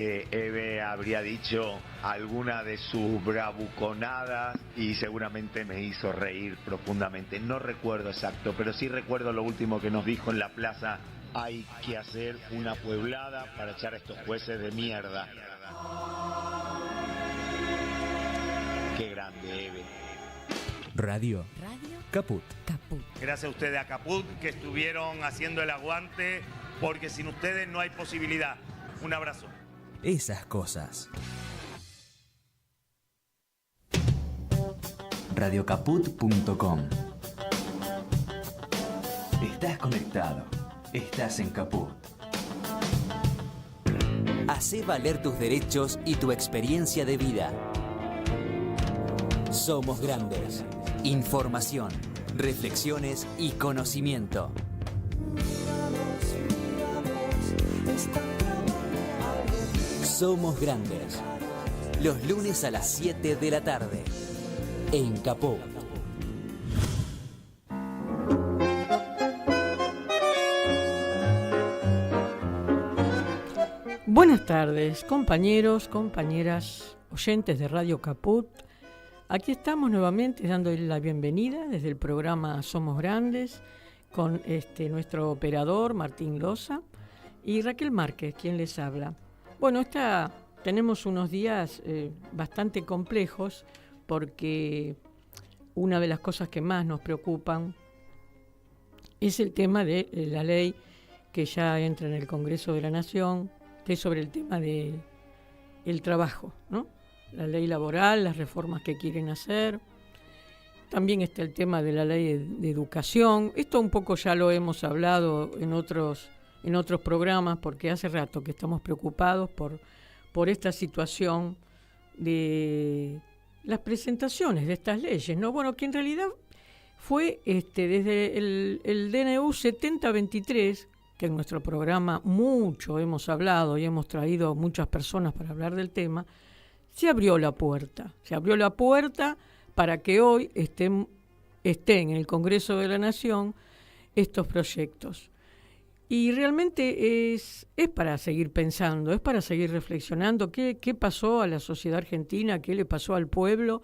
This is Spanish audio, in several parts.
Eve habría dicho alguna de sus bravuconadas y seguramente me hizo reír profundamente. No recuerdo exacto, pero sí recuerdo lo último que nos dijo en la plaza: hay que hacer una pueblada para echar a estos jueces de mierda. Qué grande, Eve. Radio Caput. Gracias a ustedes, a Caput, que estuvieron haciendo el aguante, porque sin ustedes no hay posibilidad. Un abrazo. Esas cosas. Radiocaput.com. Estás conectado. Estás en Caput. Hacé valer tus derechos y tu experiencia de vida. Somos grandes. Información, reflexiones y conocimiento. Somos grandes. Los lunes a las 7 de la tarde. En Caput. Buenas tardes, compañeros, compañeras, oyentes de Radio Caput. Aquí estamos nuevamente dándoles la bienvenida desde el programa Somos Grandes con nuestro operador Martín Loza y Raquel Márquez, quien les habla. Bueno, tenemos unos días bastante complejos porque una de las cosas que más nos preocupan es el tema de la ley que ya entra en el Congreso de la Nación, que es sobre el tema del trabajo, ¿no? La ley laboral, las reformas que quieren hacer. También está el tema de la ley de educación. Esto un poco ya lo hemos hablado en otros programas, porque hace rato que estamos preocupados por esta situación de las presentaciones de estas leyes, ¿no? Bueno, que en realidad fue desde el DNU 7023, que en nuestro programa mucho hemos hablado y hemos traído muchas personas para hablar del tema. Se abrió la puerta para que hoy estén en el Congreso de la Nación estos proyectos. Y realmente es para seguir pensando, es para seguir reflexionando qué pasó a la sociedad argentina, qué le pasó al pueblo.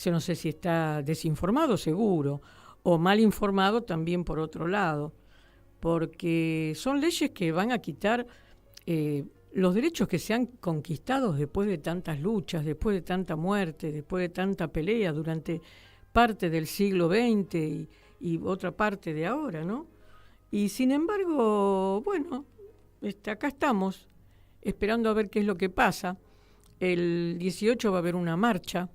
No sé si está desinformado, seguro, o mal informado también por otro lado, porque son leyes que van a quitar los derechos que se han conquistado después de tantas luchas, después de tanta muerte, después de tanta pelea durante parte del siglo XX y otra parte de ahora, ¿no? Y sin embargo, bueno, acá estamos esperando a ver qué es lo que pasa. El 18 va a haber una marcha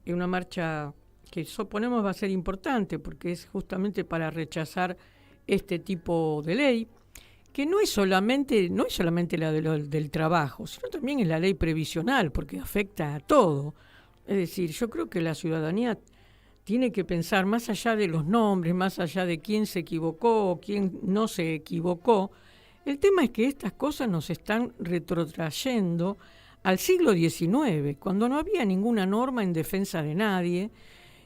que suponemos va a ser importante porque es justamente para rechazar este tipo de ley, que no es solamente la del trabajo, sino también es la ley previsional, porque afecta a todo. Es decir, yo creo que la ciudadanía tiene que pensar más allá de los nombres, más allá de quién se equivocó o quién no se equivocó. El tema es que estas cosas nos están retrotrayendo al siglo XIX, cuando no había ninguna norma en defensa de nadie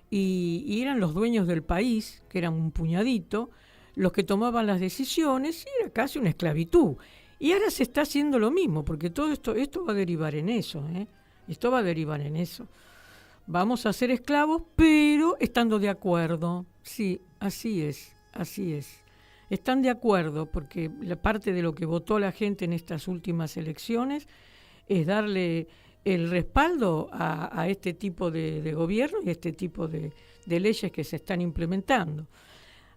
y eran los dueños del país, que eran un puñadito, los que tomaban las decisiones, y era casi una esclavitud. Y ahora se está haciendo lo mismo, porque todo esto va a derivar en eso, Esto va a derivar en eso. Vamos a ser esclavos, pero estando de acuerdo. Sí, así es. Están de acuerdo, porque la parte de lo que votó la gente en estas últimas elecciones es darle el respaldo a este tipo de gobierno y a este tipo de leyes que se están implementando.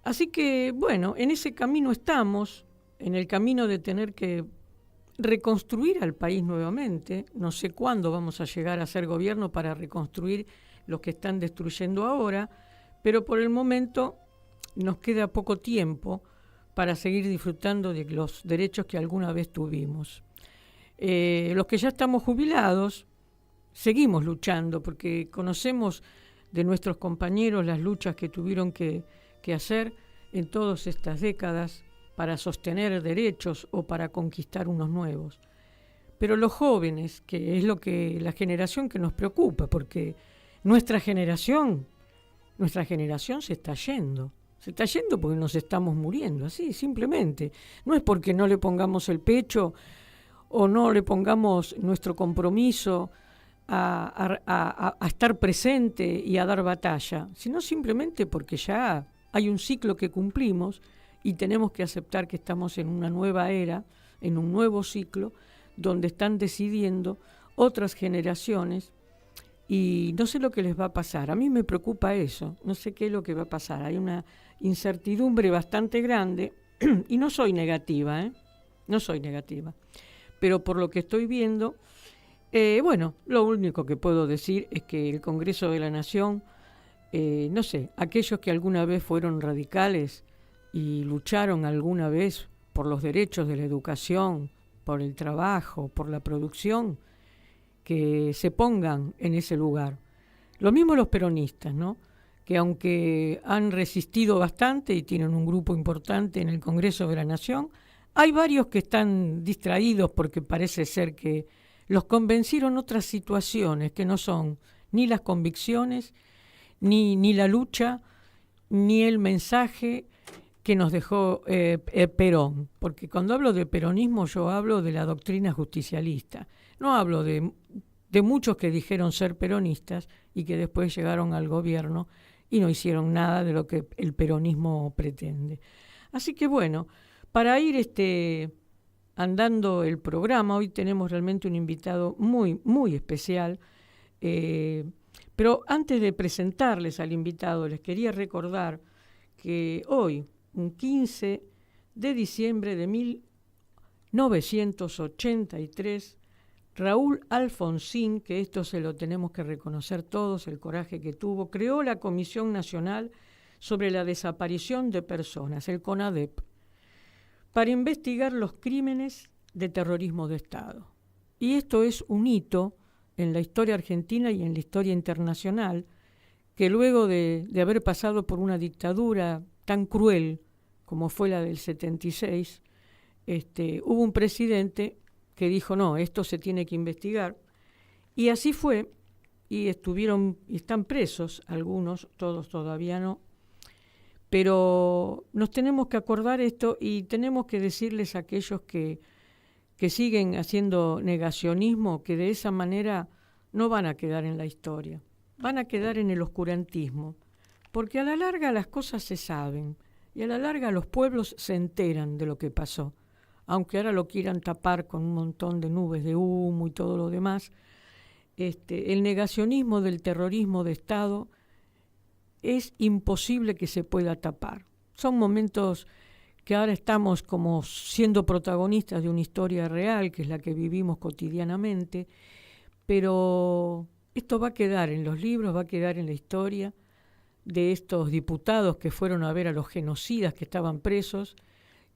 Así que, bueno, en ese camino estamos, en el camino de tener que reconstruir al país nuevamente. No sé cuándo vamos a llegar a ser gobierno para reconstruir los que están destruyendo ahora, pero por el momento nos queda poco tiempo para seguir disfrutando de los derechos que alguna vez tuvimos. Los que ya estamos jubilados, seguimos luchando porque conocemos de nuestros compañeros las luchas que tuvieron que hacer en todas estas décadas para sostener derechos o para conquistar unos nuevos. Pero los jóvenes, que es la generación que nos preocupa, porque nuestra generación se está yendo porque nos estamos muriendo, así, simplemente. No es porque no le pongamos el pecho o no le pongamos nuestro compromiso a estar presente y a dar batalla, sino simplemente porque ya hay un ciclo que cumplimos y tenemos que aceptar que estamos en una nueva era, en un nuevo ciclo, donde están decidiendo otras generaciones y no sé lo que les va a pasar. A mí me preocupa eso, no sé qué es lo que va a pasar. Hay una incertidumbre bastante grande y no soy negativa, no soy negativa, pero por lo que estoy viendo, bueno, lo único que puedo decir es que el Congreso de la Nación, no sé, aquellos que alguna vez fueron radicales y lucharon alguna vez por los derechos de la educación, por el trabajo, por la producción, que se pongan en ese lugar. Lo mismo los peronistas, ¿no? Que aunque han resistido bastante y tienen un grupo importante en el Congreso de la Nación, hay varios que están distraídos porque parece ser que los convencieron otras situaciones que no son ni las convicciones, ni la lucha, ni el mensaje que nos dejó Perón. Porque cuando hablo de peronismo yo hablo de la doctrina justicialista. No hablo de muchos que dijeron ser peronistas y que después llegaron al gobierno y no hicieron nada de lo que el peronismo pretende. Así que bueno, para ir andando el programa, hoy tenemos realmente un invitado muy, muy especial, pero antes de presentarles al invitado, les quería recordar que hoy, un 15 de diciembre de 1983, Raúl Alfonsín, que esto se lo tenemos que reconocer todos, el coraje que tuvo, creó la Comisión Nacional sobre la Desaparición de Personas, el CONADEP, para investigar los crímenes de terrorismo de Estado. Y esto es un hito en la historia argentina y en la historia internacional, que luego de haber pasado por una dictadura tan cruel como fue la del 76, hubo un presidente que dijo, no, esto se tiene que investigar. Y así fue, y están presos algunos, todos todavía no, pero nos tenemos que acordar esto y tenemos que decirles a aquellos que siguen haciendo negacionismo que de esa manera no van a quedar en la historia, van a quedar en el oscurantismo, porque a la larga las cosas se saben y a la larga los pueblos se enteran de lo que pasó, aunque ahora lo quieran tapar con un montón de nubes de humo y todo lo demás. El negacionismo del terrorismo de Estado es imposible que se pueda tapar. Son momentos que ahora estamos como siendo protagonistas de una historia real, que es la que vivimos cotidianamente, pero esto va a quedar en los libros, va a quedar en la historia de estos diputados que fueron a ver a los genocidas que estaban presos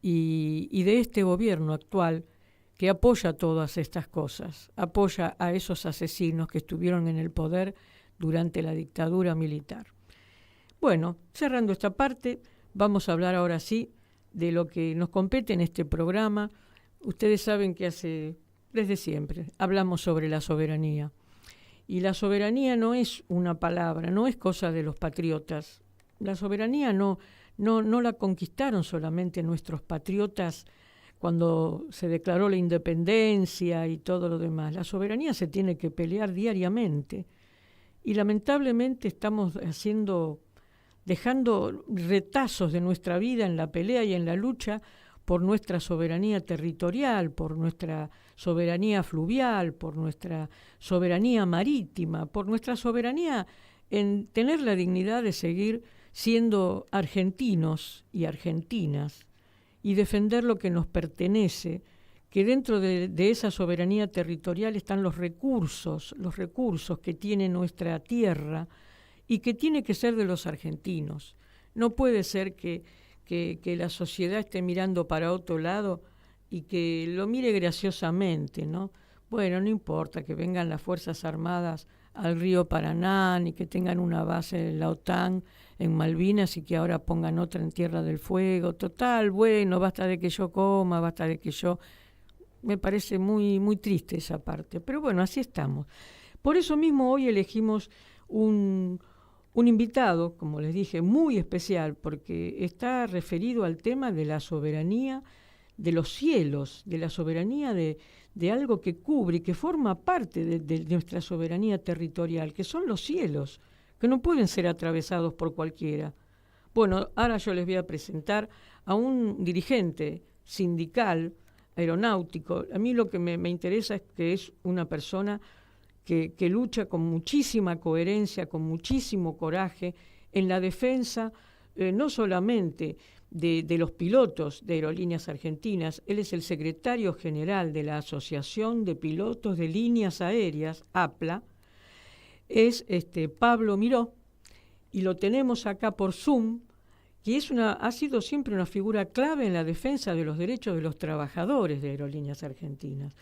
y de este gobierno actual que apoya todas estas cosas, apoya a esos asesinos que estuvieron en el poder durante la dictadura militar. Bueno, cerrando esta parte, vamos a hablar ahora sí de lo que nos compete en este programa. Ustedes saben que desde siempre, hablamos sobre la soberanía. Y la soberanía no es una palabra, no es cosa de los patriotas. La soberanía no la conquistaron solamente nuestros patriotas cuando se declaró la independencia y todo lo demás. La soberanía se tiene que pelear diariamente. Y lamentablemente estamos dejando retazos de nuestra vida en la pelea y en la lucha por nuestra soberanía territorial, por nuestra soberanía fluvial, por nuestra soberanía marítima, por nuestra soberanía en tener la dignidad de seguir siendo argentinos y argentinas y defender lo que nos pertenece, que dentro de esa soberanía territorial están los recursos que tiene nuestra tierra y que tiene que ser de los argentinos. No puede ser que la sociedad esté mirando para otro lado y que lo mire graciosamente, ¿no? Bueno, no importa que vengan las Fuerzas Armadas al río Paraná, ni que tengan una base de la OTAN en Malvinas y que ahora pongan otra en Tierra del Fuego. Total, bueno, basta de que yo coma, basta de que yo... Me parece muy, muy triste esa parte, pero bueno, así estamos. Por eso mismo hoy elegimos un invitado, como les dije, muy especial, porque está referido al tema de la soberanía de los cielos, de la soberanía de de algo que cubre y que forma parte de nuestra soberanía territorial, que son los cielos, que no pueden ser atravesados por cualquiera. Bueno, ahora yo les voy a presentar a un dirigente sindical, aeronáutico. A mí lo que me interesa es que es una persona que lucha con muchísima coherencia, con muchísimo coraje, en la defensa no solamente de los pilotos de Aerolíneas Argentinas. Él es el secretario general de la Asociación de Pilotos de Líneas Aéreas, APLA, es Pablo Miró, y lo tenemos acá por Zoom, y ha sido siempre una figura clave en la defensa de los derechos de los trabajadores de Aerolíneas Argentinas.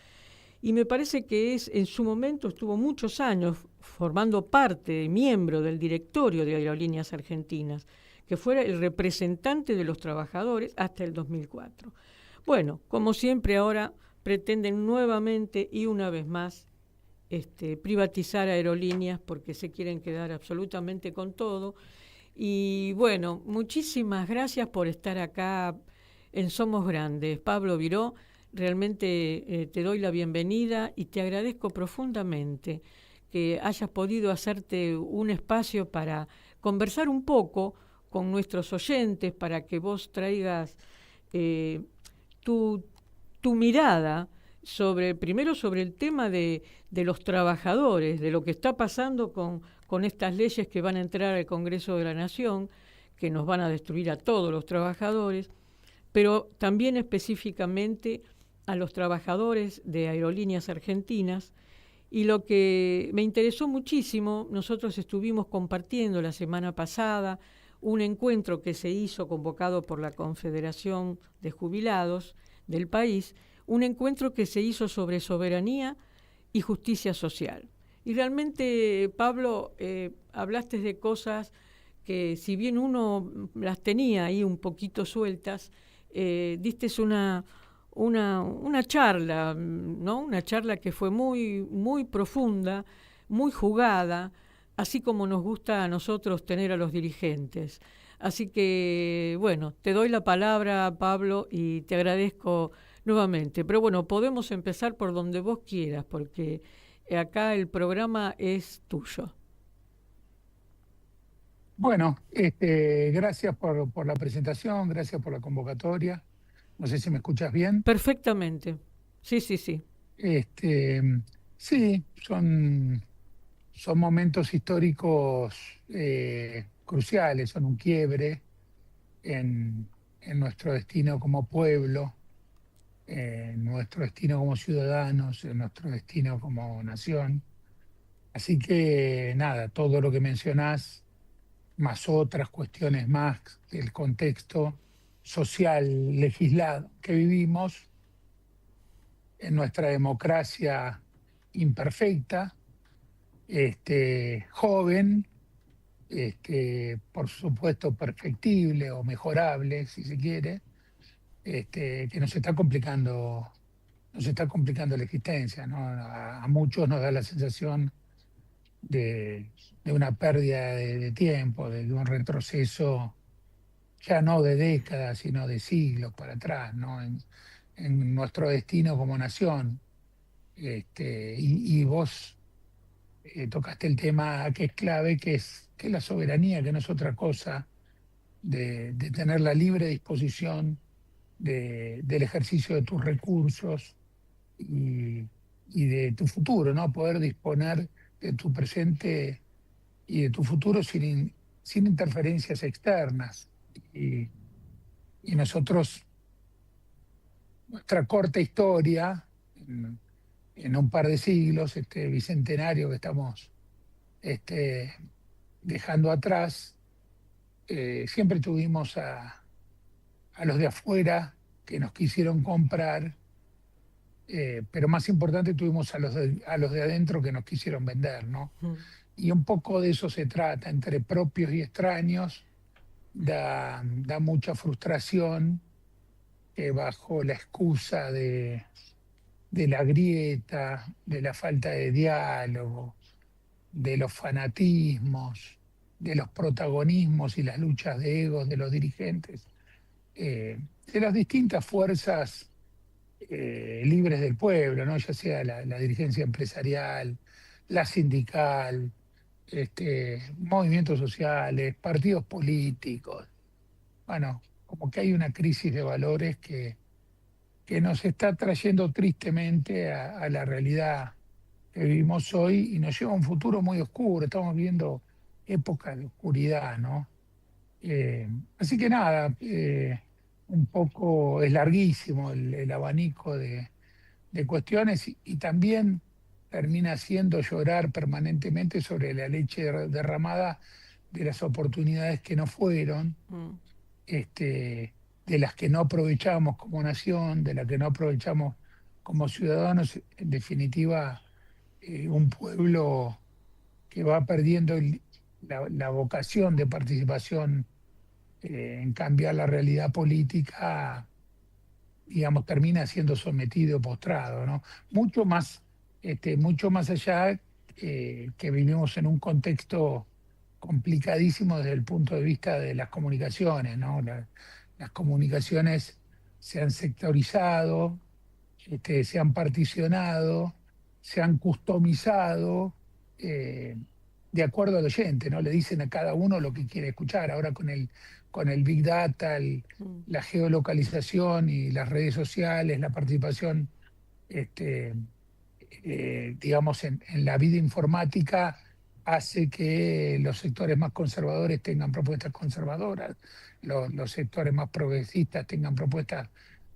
Y me parece que en su momento estuvo muchos años formando parte, miembro del directorio de Aerolíneas Argentinas, que fuera el representante de los trabajadores hasta el 2004. Bueno, como siempre ahora pretenden nuevamente y una vez más privatizar aerolíneas porque se quieren quedar absolutamente con todo. Y bueno, muchísimas gracias por estar acá en Somos Grandes. Pablo Miró, realmente te doy la bienvenida y te agradezco profundamente que hayas podido hacerte un espacio para conversar un poco con nuestros oyentes, para que vos traigas tu mirada primero sobre el tema de los trabajadores, de lo que está pasando con estas leyes que van a entrar al Congreso de la Nación, que nos van a destruir a todos los trabajadores, pero también específicamente a los trabajadores de Aerolíneas Argentinas. Y lo que me interesó muchísimo, nosotros estuvimos compartiendo la semana pasada un encuentro que se hizo convocado por la Confederación de Jubilados del país, un encuentro que se hizo sobre soberanía y justicia social. Y realmente, Pablo, hablaste de cosas que, si bien uno las tenía ahí un poquito sueltas, diste una charla, ¿no? Una charla que fue muy, muy profunda, muy jugada, así como nos gusta a nosotros tener a los dirigentes. Así que, bueno, te doy la palabra, Pablo, y te agradezco nuevamente. Pero bueno, podemos empezar por donde vos quieras, porque acá el programa es tuyo. Bueno, gracias por la presentación, gracias por la convocatoria. No sé si me escuchas bien. Perfectamente. Sí. Sí, son momentos históricos cruciales, son un quiebre en nuestro destino como pueblo, en nuestro destino como ciudadanos, en nuestro destino como nación. Así que nada, todo lo que mencionás, más otras cuestiones más del contexto social legislado que vivimos en nuestra democracia imperfecta, joven, por supuesto perfectible o mejorable, si se quiere, que nos está complicando la existencia, ¿no? A muchos nos da la sensación de una pérdida de tiempo, de un retroceso ya no de décadas, sino de siglos para atrás, ¿no? En nuestro destino como nación. Y vos tocaste el tema que es clave, que es la soberanía, que no es otra cosa de tener la libre disposición del ejercicio de tus recursos y de tu futuro, ¿no? Poder disponer de tu presente y de tu futuro sin interferencias externas. Y nosotros, nuestra corta historia, en un par de siglos, este bicentenario que estamos dejando atrás, siempre tuvimos a los de afuera que nos quisieron comprar, pero más importante tuvimos a los de adentro que nos quisieron vender, ¿no? Y un poco de eso se trata, entre propios y extraños. Da mucha frustración bajo la excusa de la grieta, de la falta de diálogo, de los fanatismos, de los protagonismos y las luchas de egos de los dirigentes, de las distintas fuerzas libres del pueblo, ¿no? Ya sea la dirigencia empresarial, la sindical, movimientos sociales, partidos políticos. Bueno, como que hay una crisis de valores que nos está trayendo tristemente a la realidad que vivimos hoy y nos lleva a un futuro muy oscuro. Estamos viviendo épocas de oscuridad, ¿no? Así que nada, un poco es larguísimo el abanico de cuestiones y también termina haciendo llorar permanentemente sobre la leche derramada de las oportunidades que no fueron, Mm. De las que no aprovechamos como nación, de las que no aprovechamos como ciudadanos, en definitiva, un pueblo que va perdiendo la vocación de participación en cambiar la realidad política, digamos, termina siendo sometido, postrado, ¿no? Mucho más allá, que vivimos en un contexto complicadísimo desde el punto de vista de las comunicaciones, ¿no? Las comunicaciones se han sectorizado, se han particionado, se han customizado, eh, de acuerdo al oyente, ¿no? Le dicen a cada uno lo que quiere escuchar. Ahora con el Big Data, Mm. la geolocalización y las redes sociales, la participación, este, digamos, en la vida informática, hace que los sectores más conservadores tengan propuestas conservadoras, los sectores más progresistas tengan propuestas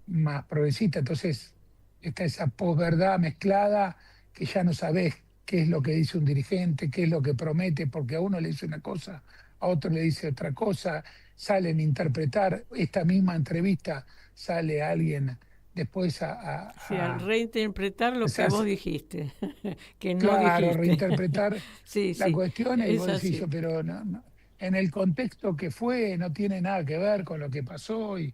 más progresistas. Entonces, está esa posverdad mezclada que ya no sabés qué es lo que dice un dirigente, qué es lo que promete, porque a uno le dice una cosa, a otro le dice otra cosa, salen a interpretar esta misma entrevista, sale alguien después Sí, al reinterpretar lo se que vos hace, dijiste, que no claro, dijiste. reinterpretar Sí, la sí, cuestión y es vos decís así. yo, pero en el contexto que fue no tiene nada que ver con lo que pasó. Y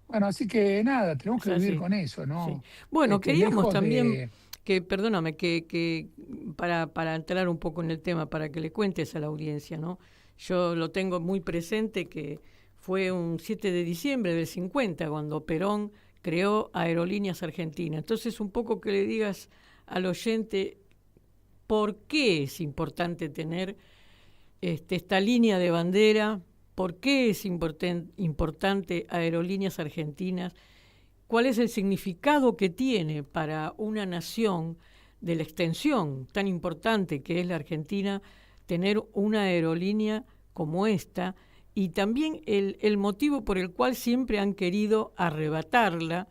bueno, así que nada, tenemos Es que vivir así. con eso, Sí. ¿no? Bueno, queríamos Lejos también de... que, perdóname, que para entrar un poco en el tema, para que le cuentes a la audiencia, ¿no? Yo lo tengo muy presente que fue un 7 de diciembre del 50 cuando Perón creó Aerolíneas Argentinas. Entonces, un poco que le digas al oyente por qué es importante tener esta línea de bandera, por qué es importante Aerolíneas Argentinas, cuál es el significado que tiene para una nación de la extensión tan importante que es la Argentina tener una aerolínea como esta y también el motivo por el cual siempre han querido arrebatarla,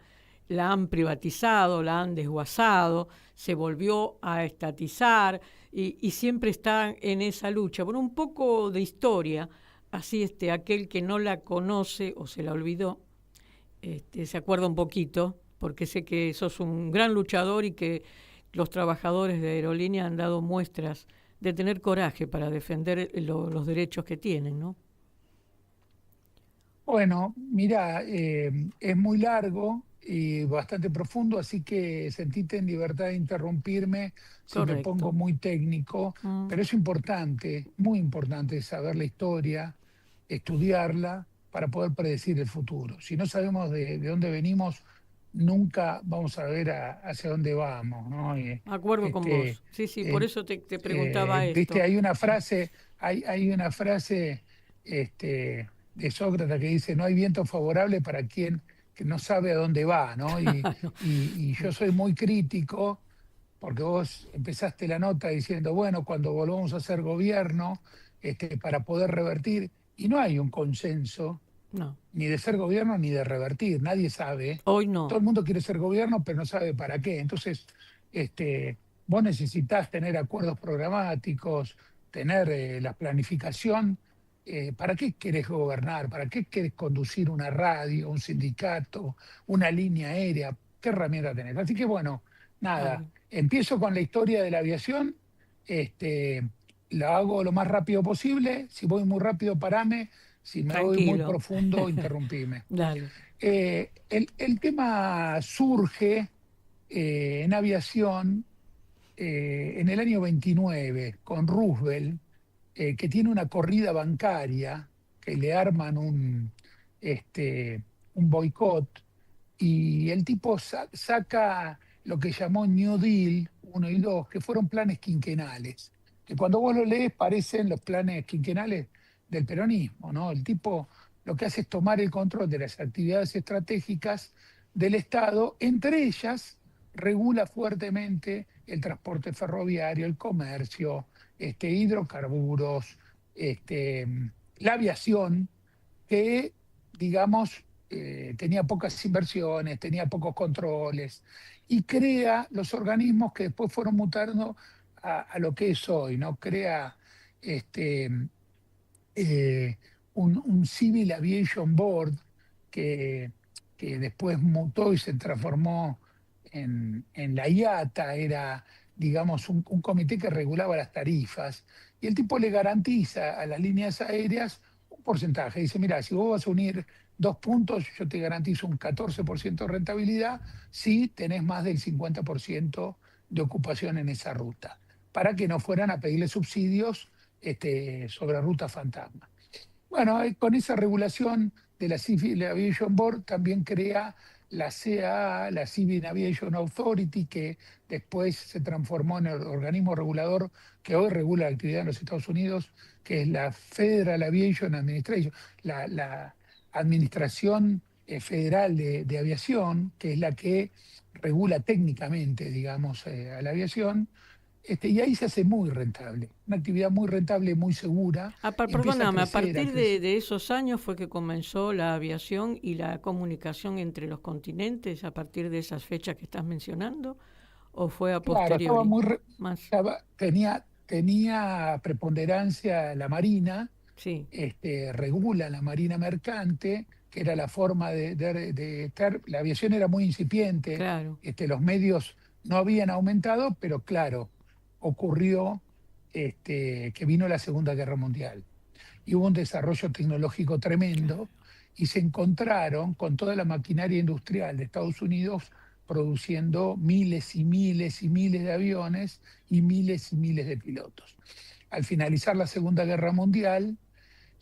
la han privatizado, la han desguazado, se volvió a estatizar y siempre están en esa lucha. Por un poco de historia, así aquel que no la conoce o se la olvidó, se acuerda un poquito, porque sé que sos un gran luchador y que los trabajadores de aerolínea han dado muestras de tener coraje para defender los derechos que tienen, ¿no? Bueno, mira, es muy largo y bastante profundo, así que sentite en libertad de interrumpirme si me pongo Correcto. muy técnico, Mm. pero es importante, muy importante saber la historia, estudiarla para poder predecir el futuro. Si no sabemos de dónde venimos, nunca vamos a ver hacia dónde vamos, ¿no? Acuerdo con Este, vos. Sí, sí, por eh, eso te preguntaba viste, esto. hay una frase, de Sócrates que dice, no hay viento favorable para quien que no sabe a dónde va, ¿no? Claro. Y yo soy muy crítico, porque vos empezaste la nota diciendo, bueno, cuando volvamos a hacer gobierno, para poder revertir, y no hay un consenso No, ni de ser gobierno ni de revertir, nadie sabe. hoy Todo no. el mundo quiere ser gobierno, pero no sabe para qué. Entonces, vos necesitas tener acuerdos programáticos, tener la planificación. ¿Para qué querés gobernar? ¿Para qué querés conducir una radio, un sindicato, una línea aérea? ¿Qué herramienta tenés? Así que bueno, nada, Claro. empiezo con la historia de la aviación. Este, la hago lo más rápido posible. Si voy muy rápido, parame. Si me voy muy Tranquilo. profundo, interrumpime. Dale. El tema surge en aviación en el año 29 con Roosevelt, que tiene una corrida bancaria, que le arman este, un boicot, Y el tipo saca lo que llamó New Deal 1 y 2, que fueron planes quinquenales, que cuando vos lo lees parecen los planes quinquenales del peronismo, ¿no? El tipo lo que hace es tomar el control de las actividades estratégicas del Estado, entre ellas regula fuertemente el transporte ferroviario, el comercio, hidrocarburos, este, la aviación, que, digamos, tenía pocas inversiones, tenía pocos controles, y crea los organismos que después fueron mutando a lo que es hoy, ¿no? Crea este, un Civil Aviation Board que, que después mutó y se transformó en la IATA, era, digamos, un comité que regulaba las tarifas, y el tipo le garantiza a las líneas aéreas un porcentaje. Dice, mira, si vos vas a unir 2 puntos, yo te garantizo un 14% de rentabilidad si tenés más del 50% de ocupación en esa ruta, para que no fueran a pedirle subsidios sobre rutas fantasma. Bueno, con esa regulación de la Civil Aviation Board también crea la CAA, la Civil Aviation Authority, que después se transformó en el organismo regulador que hoy regula la actividad en los Estados Unidos, que es la Federal Aviation Administration, la Administración Federal de Aviación, que es la que regula técnicamente, digamos, a la aviación. Y ahí se hace muy rentable, una actividad muy rentable, muy segura. Perdóname, a partir de esos años fue que comenzó la aviación y la comunicación entre los continentes, a partir de esas fechas que estás mencionando, ¿o fue a posteriori? Claro, tenía preponderancia la Marina, sí. Regula la Marina mercante, que era la forma de estar. La aviación era muy incipiente, claro. Los medios no habían aumentado, pero claro, ocurrió que vino la Segunda Guerra Mundial y hubo un desarrollo tecnológico tremendo, y se encontraron con toda la maquinaria industrial de Estados Unidos produciendo miles y miles y miles de aviones y miles de pilotos. Al finalizar la Segunda Guerra Mundial,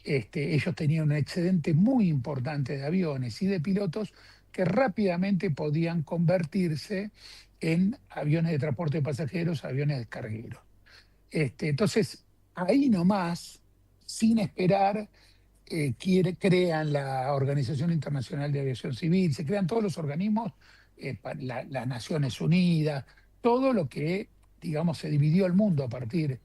ellos tenían un excedente muy importante de aviones y de pilotos que rápidamente podían convertirse en aviones de transporte de pasajeros, aviones descargueros. Entonces, ahí nomás, sin esperar, crean la Organización Internacional de Aviación Civil, se crean todos los organismos, las Naciones Unidas, todo lo que, digamos, se dividió el mundo a partir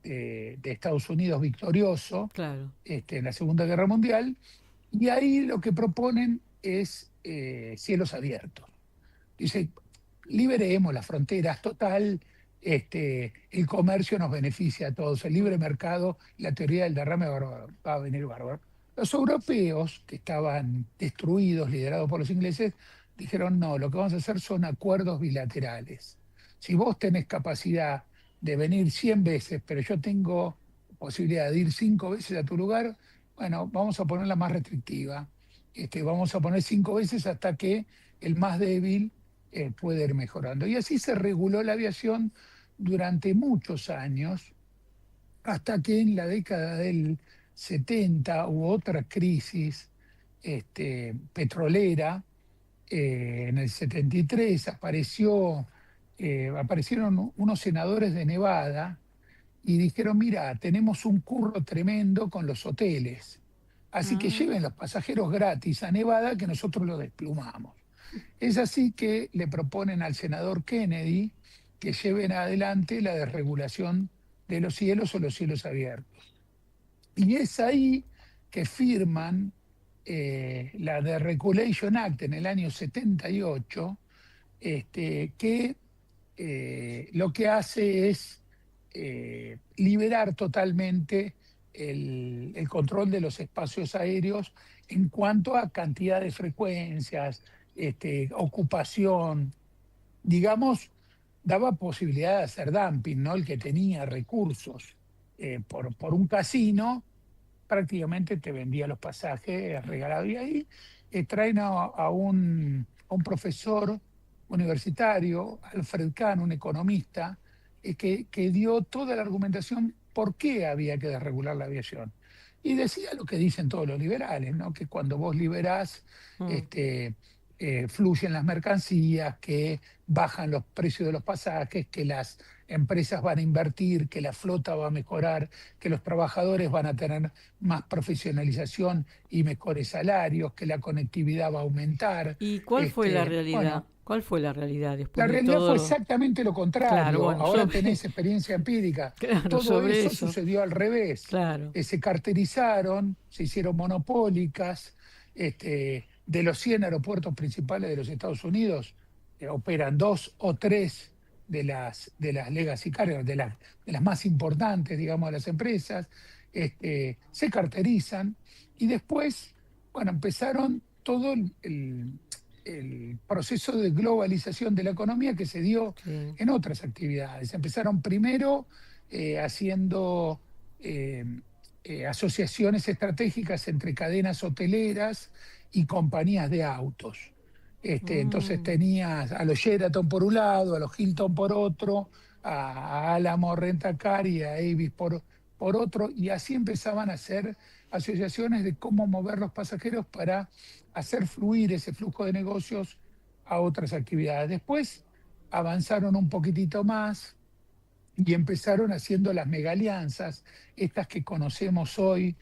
de Estados Unidos victorioso, claro, en la Segunda Guerra Mundial, y ahí lo que proponen es cielos abiertos. Dice, liberemos las fronteras, total, el comercio nos beneficia a todos, el libre mercado, la teoría del derrame va a venir bárbaro. Los europeos, que estaban destruidos, liderados por los ingleses, dijeron, no, lo que vamos a hacer son acuerdos bilaterales. Si vos tenés capacidad de venir 100 veces, pero yo tengo posibilidad de ir 5 veces a tu lugar, bueno, vamos a ponerla más restrictiva. Vamos a poner 5 veces hasta que el más débil puede ir mejorando. Y así se reguló la aviación durante muchos años, hasta que en la década del 70 hubo otra crisis petrolera. En el 73 aparecieron unos senadores de Nevada y dijeron, mira, tenemos un curro tremendo con los hoteles, así que lleven los pasajeros gratis a Nevada, que nosotros los desplumamos. Es así que le proponen al senador Kennedy que lleven adelante la desregulación de los cielos o los cielos abiertos. Y es ahí que firman la Deregulation Act en el año 78, que lo que hace es liberar totalmente el control de los espacios aéreos en cuanto a cantidad de frecuencias, ocupación. Digamos, daba posibilidad de hacer dumping, ¿no? El que tenía recursos por un casino, prácticamente te vendía los pasajes regalados. Y ahí traen a un profesor universitario, Alfred Kahn, un economista, que dio toda la argumentación por qué había que desregular la aviación. Y decía lo que dicen todos los liberales, ¿no? Que cuando vos liberás fluyen las mercancías, que bajan los precios de los pasajes, que las empresas van a invertir, que la flota va a mejorar, que los trabajadores van a tener más profesionalización y mejores salarios, que la conectividad va a aumentar. ¿Y cuál fue la realidad? Bueno, ¿Cuál fue la realidad la después de realidad fue todo? exactamente lo contrario. Claro, bueno, Ahora sobre, tenés experiencia empírica. claro, Todo sobre eso eso, sucedió al revés. claro. Se carterizaron, se hicieron monopólicas. De los 100 aeropuertos principales de los Estados Unidos, operan 2 o 3 de las legacy carriers, de las más importantes, digamos, de las empresas. Se carterizan y después, bueno, empezaron todo el proceso de globalización de la economía que se dio Sí. en otras actividades. Empezaron primero haciendo asociaciones estratégicas entre cadenas hoteleras y compañías de autos. Entonces Mm, tenías a los Sheraton por un lado, a los Hilton por otro, a Alamo Rentacar y a Avis por otro, y así empezaban a hacer asociaciones de cómo mover los pasajeros para hacer fluir ese flujo de negocios a otras actividades. Después avanzaron un poquitito más y empezaron haciendo las megalianzas, estas que conocemos hoy,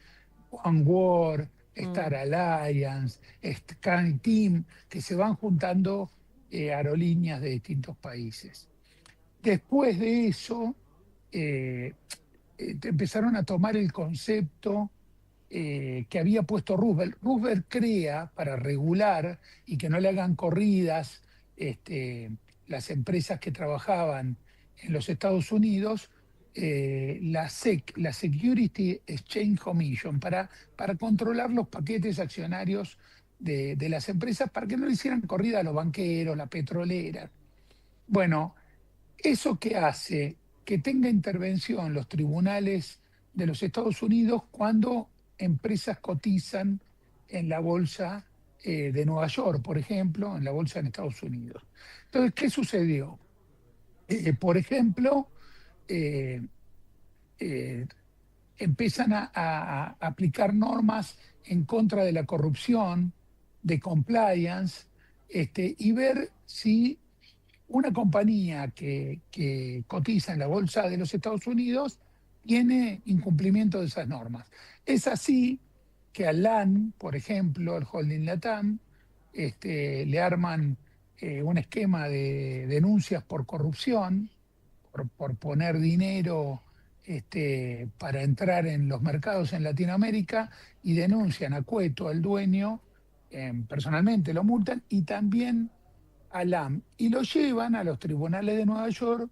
OneWorld, Star mm, Alliance, SkyTeam, que se van juntando aerolíneas de distintos países. Después de eso, eh, empezaron a tomar el concepto que había puesto Roosevelt. Roosevelt crea para regular y que no le hagan corridas las empresas que trabajaban en los Estados Unidos, la SEC, la Security Exchange Commission, para controlar los paquetes accionarios de las empresas, para que no le hicieran corrida a los banqueros, la petrolera. Bueno, ¿eso qué hace? Que tenga intervención los tribunales de los Estados Unidos cuando empresas cotizan en la bolsa de Nueva York, por ejemplo, en la bolsa en Estados Unidos. Entonces, ¿qué sucedió? Por ejemplo, eh, eh, empiezan a aplicar normas en contra de la corrupción, de compliance, y ver si una compañía que cotiza en la bolsa de los Estados Unidos tiene incumplimiento de esas normas. Es así que a LAN, por ejemplo, al Holding Latam, le arman un esquema de denuncias por corrupción, por poner dinero para entrar en los mercados en Latinoamérica, y denuncian a Cueto, al dueño, personalmente lo multan, y también a LAM, y lo llevan a los tribunales de Nueva York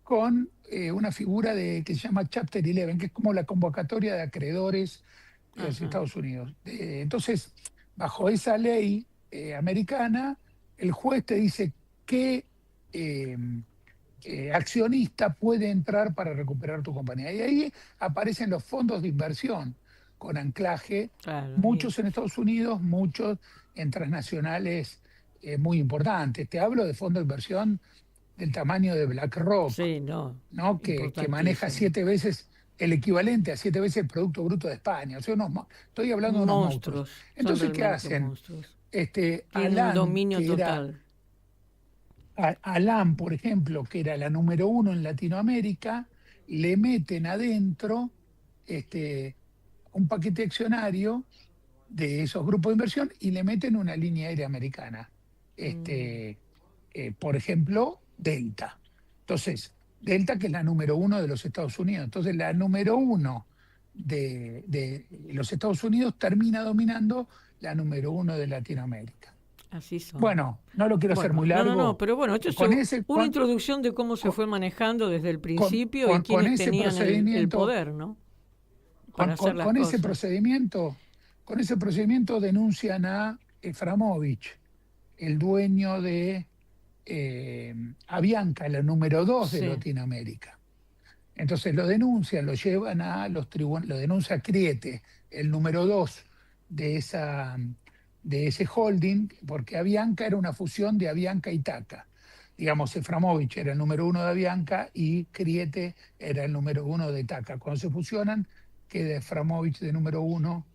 con una figura que se llama Chapter 11, que es como la convocatoria de acreedores de los ajá. Estados Unidos. Entonces, bajo esa ley americana, el juez te dice qué accionista puede entrar para recuperar tu compañía. Y ahí aparecen los fondos de inversión con anclaje, Claro, ahí. muchos en Estados Unidos, muchos en transnacionales muy importantes. Te hablo de fondos de inversión del tamaño de BlackRock, Sí, no, ¿no? Que maneja importantísimo. 7 veces el equivalente a 7 veces el Producto Bruto de España. O sea, estoy hablando de unos monstruos. Monstruos, son Entonces, ¿qué realmente hacen? monstruos. Tienen un Alan, dominio que era total. Alan, por ejemplo, que era la número 1 en Latinoamérica, le meten adentro un paquete accionario de esos grupos de inversión y le meten una línea aérea americana. Mm, Por ejemplo, Delta. Entonces, Delta, que es la número 1 de los Estados Unidos. Entonces, la número 1 de los Estados Unidos termina dominando la número 1 de Latinoamérica. así son. Bueno, no lo quiero hacer Bueno, muy no, largo. pero bueno, esto es Con ese, una con, introducción de cómo se con, fue manejando desde el con- principio y con- con quiénes ese tenían el procedimiento, poder, ¿no? Para con, hacer con- las con ese cosas. procedimiento, con ese procedimiento denuncian a Eframovich, el dueño de Avianca, la número 2 de Sí. Latinoamérica. Entonces lo denuncian, lo llevan a los tribunales, lo denuncia Criete, el número 2 de ese holding, porque Avianca era una fusión de Avianca y TACA. Digamos, Eframovich era el número 1 de Avianca y Criete era el número 1 de TACA. Cuando se fusionan, queda Eframovich de número 1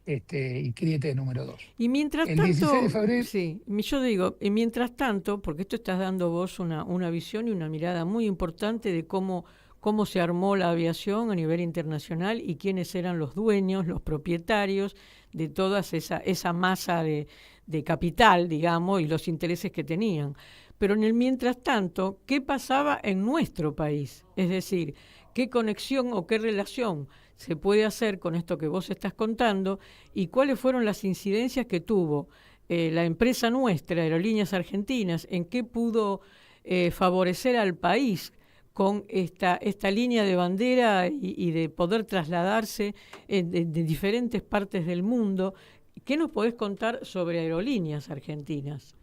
y Criete de número 2. Y mientras El tanto, 16 de febrero, sí, yo digo, y mientras tanto, porque esto estás dando vos una visión y una mirada muy importante de cómo se armó la aviación a nivel internacional y quiénes eran los dueños, los propietarios de toda esa masa de capital, digamos, y los intereses que tenían. Pero en el mientras tanto, ¿qué pasaba en nuestro país? Es decir, ¿qué conexión o qué relación se puede hacer con esto que vos estás contando y cuáles fueron las incidencias que tuvo la empresa nuestra, Aerolíneas Argentinas, en qué pudo favorecer al país con esta línea de bandera y de poder trasladarse de diferentes partes del mundo? ¿Qué nos podés contar sobre Aerolíneas Argentinas?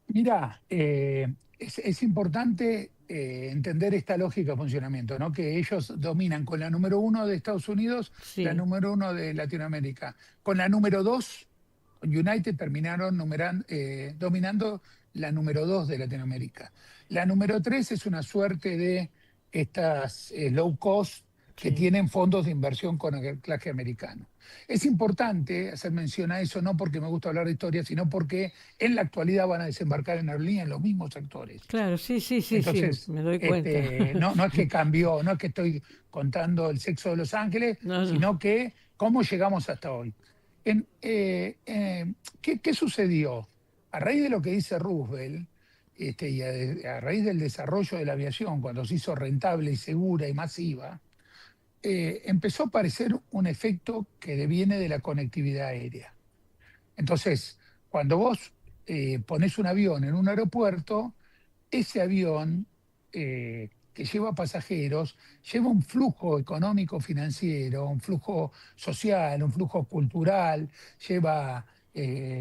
Mirá, es importante entender esta lógica de funcionamiento, ¿no? Que ellos dominan con la número 1 de Estados Unidos, la Sí, número 1 de Latinoamérica. Con la número 2, con United terminaron dominando la número 2 de Latinoamérica. La número 3 es una suerte de estas low cost que sí. tienen fondos de inversión con el clase americano. Es importante hacer mención a eso, no porque me gusta hablar de historia, sino porque en la actualidad van a desembarcar en aerolíneas los mismos actores. Claro, sí, Entonces, me doy cuenta. no es que cambió, no es que estoy contando el sexo de Los Ángeles, No, no. sino que cómo llegamos hasta hoy. ¿Qué sucedió? A raíz de lo que dice Roosevelt, y a raíz del desarrollo de la aviación, cuando se hizo rentable y segura y masiva, empezó a aparecer un efecto que deviene de la conectividad aérea. Entonces, cuando vos pones un avión en un aeropuerto, ese avión que lleva pasajeros lleva un flujo económico financiero, un flujo social, un flujo cultural, lleva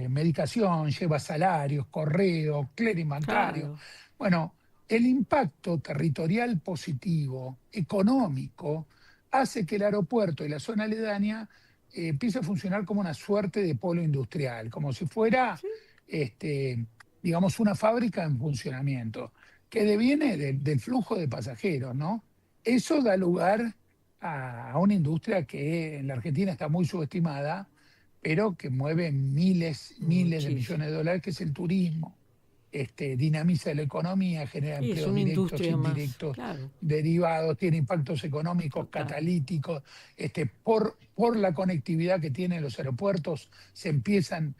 medicación, lleva salarios, correo, clearing bancario. Claro, Bueno, el impacto territorial positivo, económico, hace que el aeropuerto y la zona aledaña empiece a funcionar como una suerte de polo industrial, como si fuera, sí, este, digamos, una fábrica en funcionamiento, que deviene del flujo de pasajeros, ¿no? Eso da lugar a una industria que en la Argentina está muy subestimada, pero que mueve miles de millones muchísimo. de dólares, que es el turismo. Dinamiza la economía, genera Sí, es empleos una directos, industria más, indirectos, claro, derivados, tiene impactos económicos total. catalíticos. Por la conectividad que tienen los aeropuertos, se empiezan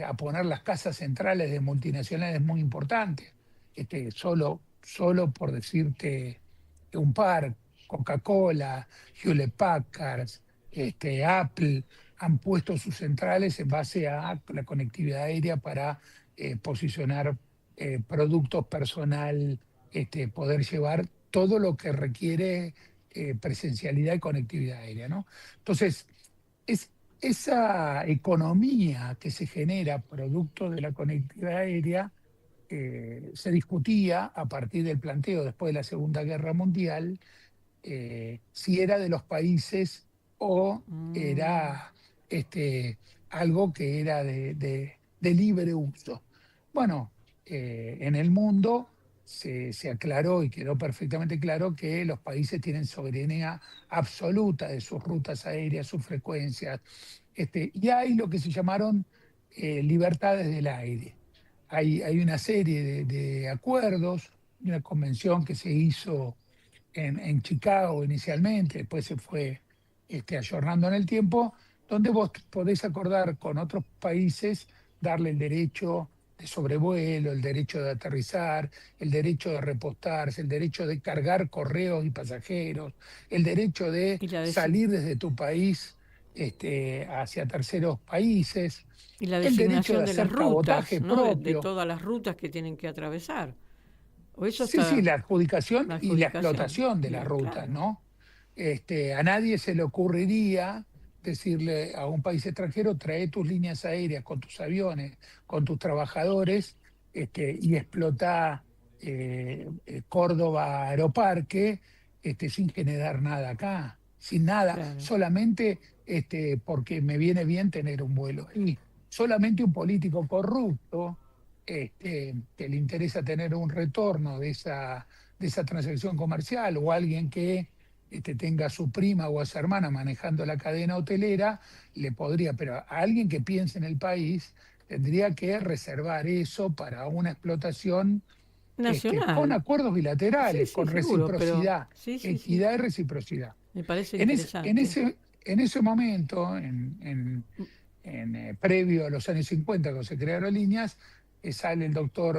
a poner las casas centrales de multinacionales muy importantes. Solo por decirte un par, Coca-Cola, Hewlett Packard, Apple, han puesto sus centrales en base a la conectividad aérea para posicionar productos personal, poder llevar todo lo que requiere presencialidad y conectividad aérea, ¿no? Entonces, esa economía que se genera producto de la conectividad aérea se discutía a partir del planteo después de la Segunda Guerra Mundial, si era de los países o Mm, era algo que era de libre uso. Bueno, en el mundo se aclaró y quedó perfectamente claro que los países tienen soberanía absoluta de sus rutas aéreas, sus frecuencias, y hay lo que se llamaron libertades del aire. Hay una serie de acuerdos, una convención que se hizo en Chicago inicialmente, después se fue ayornando en el tiempo, donde vos podés acordar con otros países darle el derecho de sobrevuelo, el derecho de aterrizar, el derecho de repostarse, el derecho de cargar correos y pasajeros, el derecho de y la salir desde tu país hacia terceros países, y la el derecho de designación de las hacer rutas, cabotaje ¿no? De propio. todas las rutas que tienen que atravesar. O eso Sí, está la adjudicación la y la adjudicación. explotación de las Bien, rutas, claro. ¿no? A nadie se le ocurriría decirle a un país extranjero, trae tus líneas aéreas con tus aviones, con tus trabajadores, y explotá Córdoba Aeroparque, sin generar nada acá, sin nada, Claro. solamente porque me viene bien tener un vuelo. Y solamente un político corrupto que le interesa tener un retorno de esa transacción comercial, o alguien que tenga a su prima o a su hermana manejando la cadena hotelera, le podría, pero a alguien que piense en el país tendría que reservar eso para una explotación Nacional. con acuerdos bilaterales, Sí, con seguro, reciprocidad, sí, equidad y reciprocidad. Me parece En interesante. en ese momento, previo a los años 50, cuando se crearon aerolíneas, sale el doctor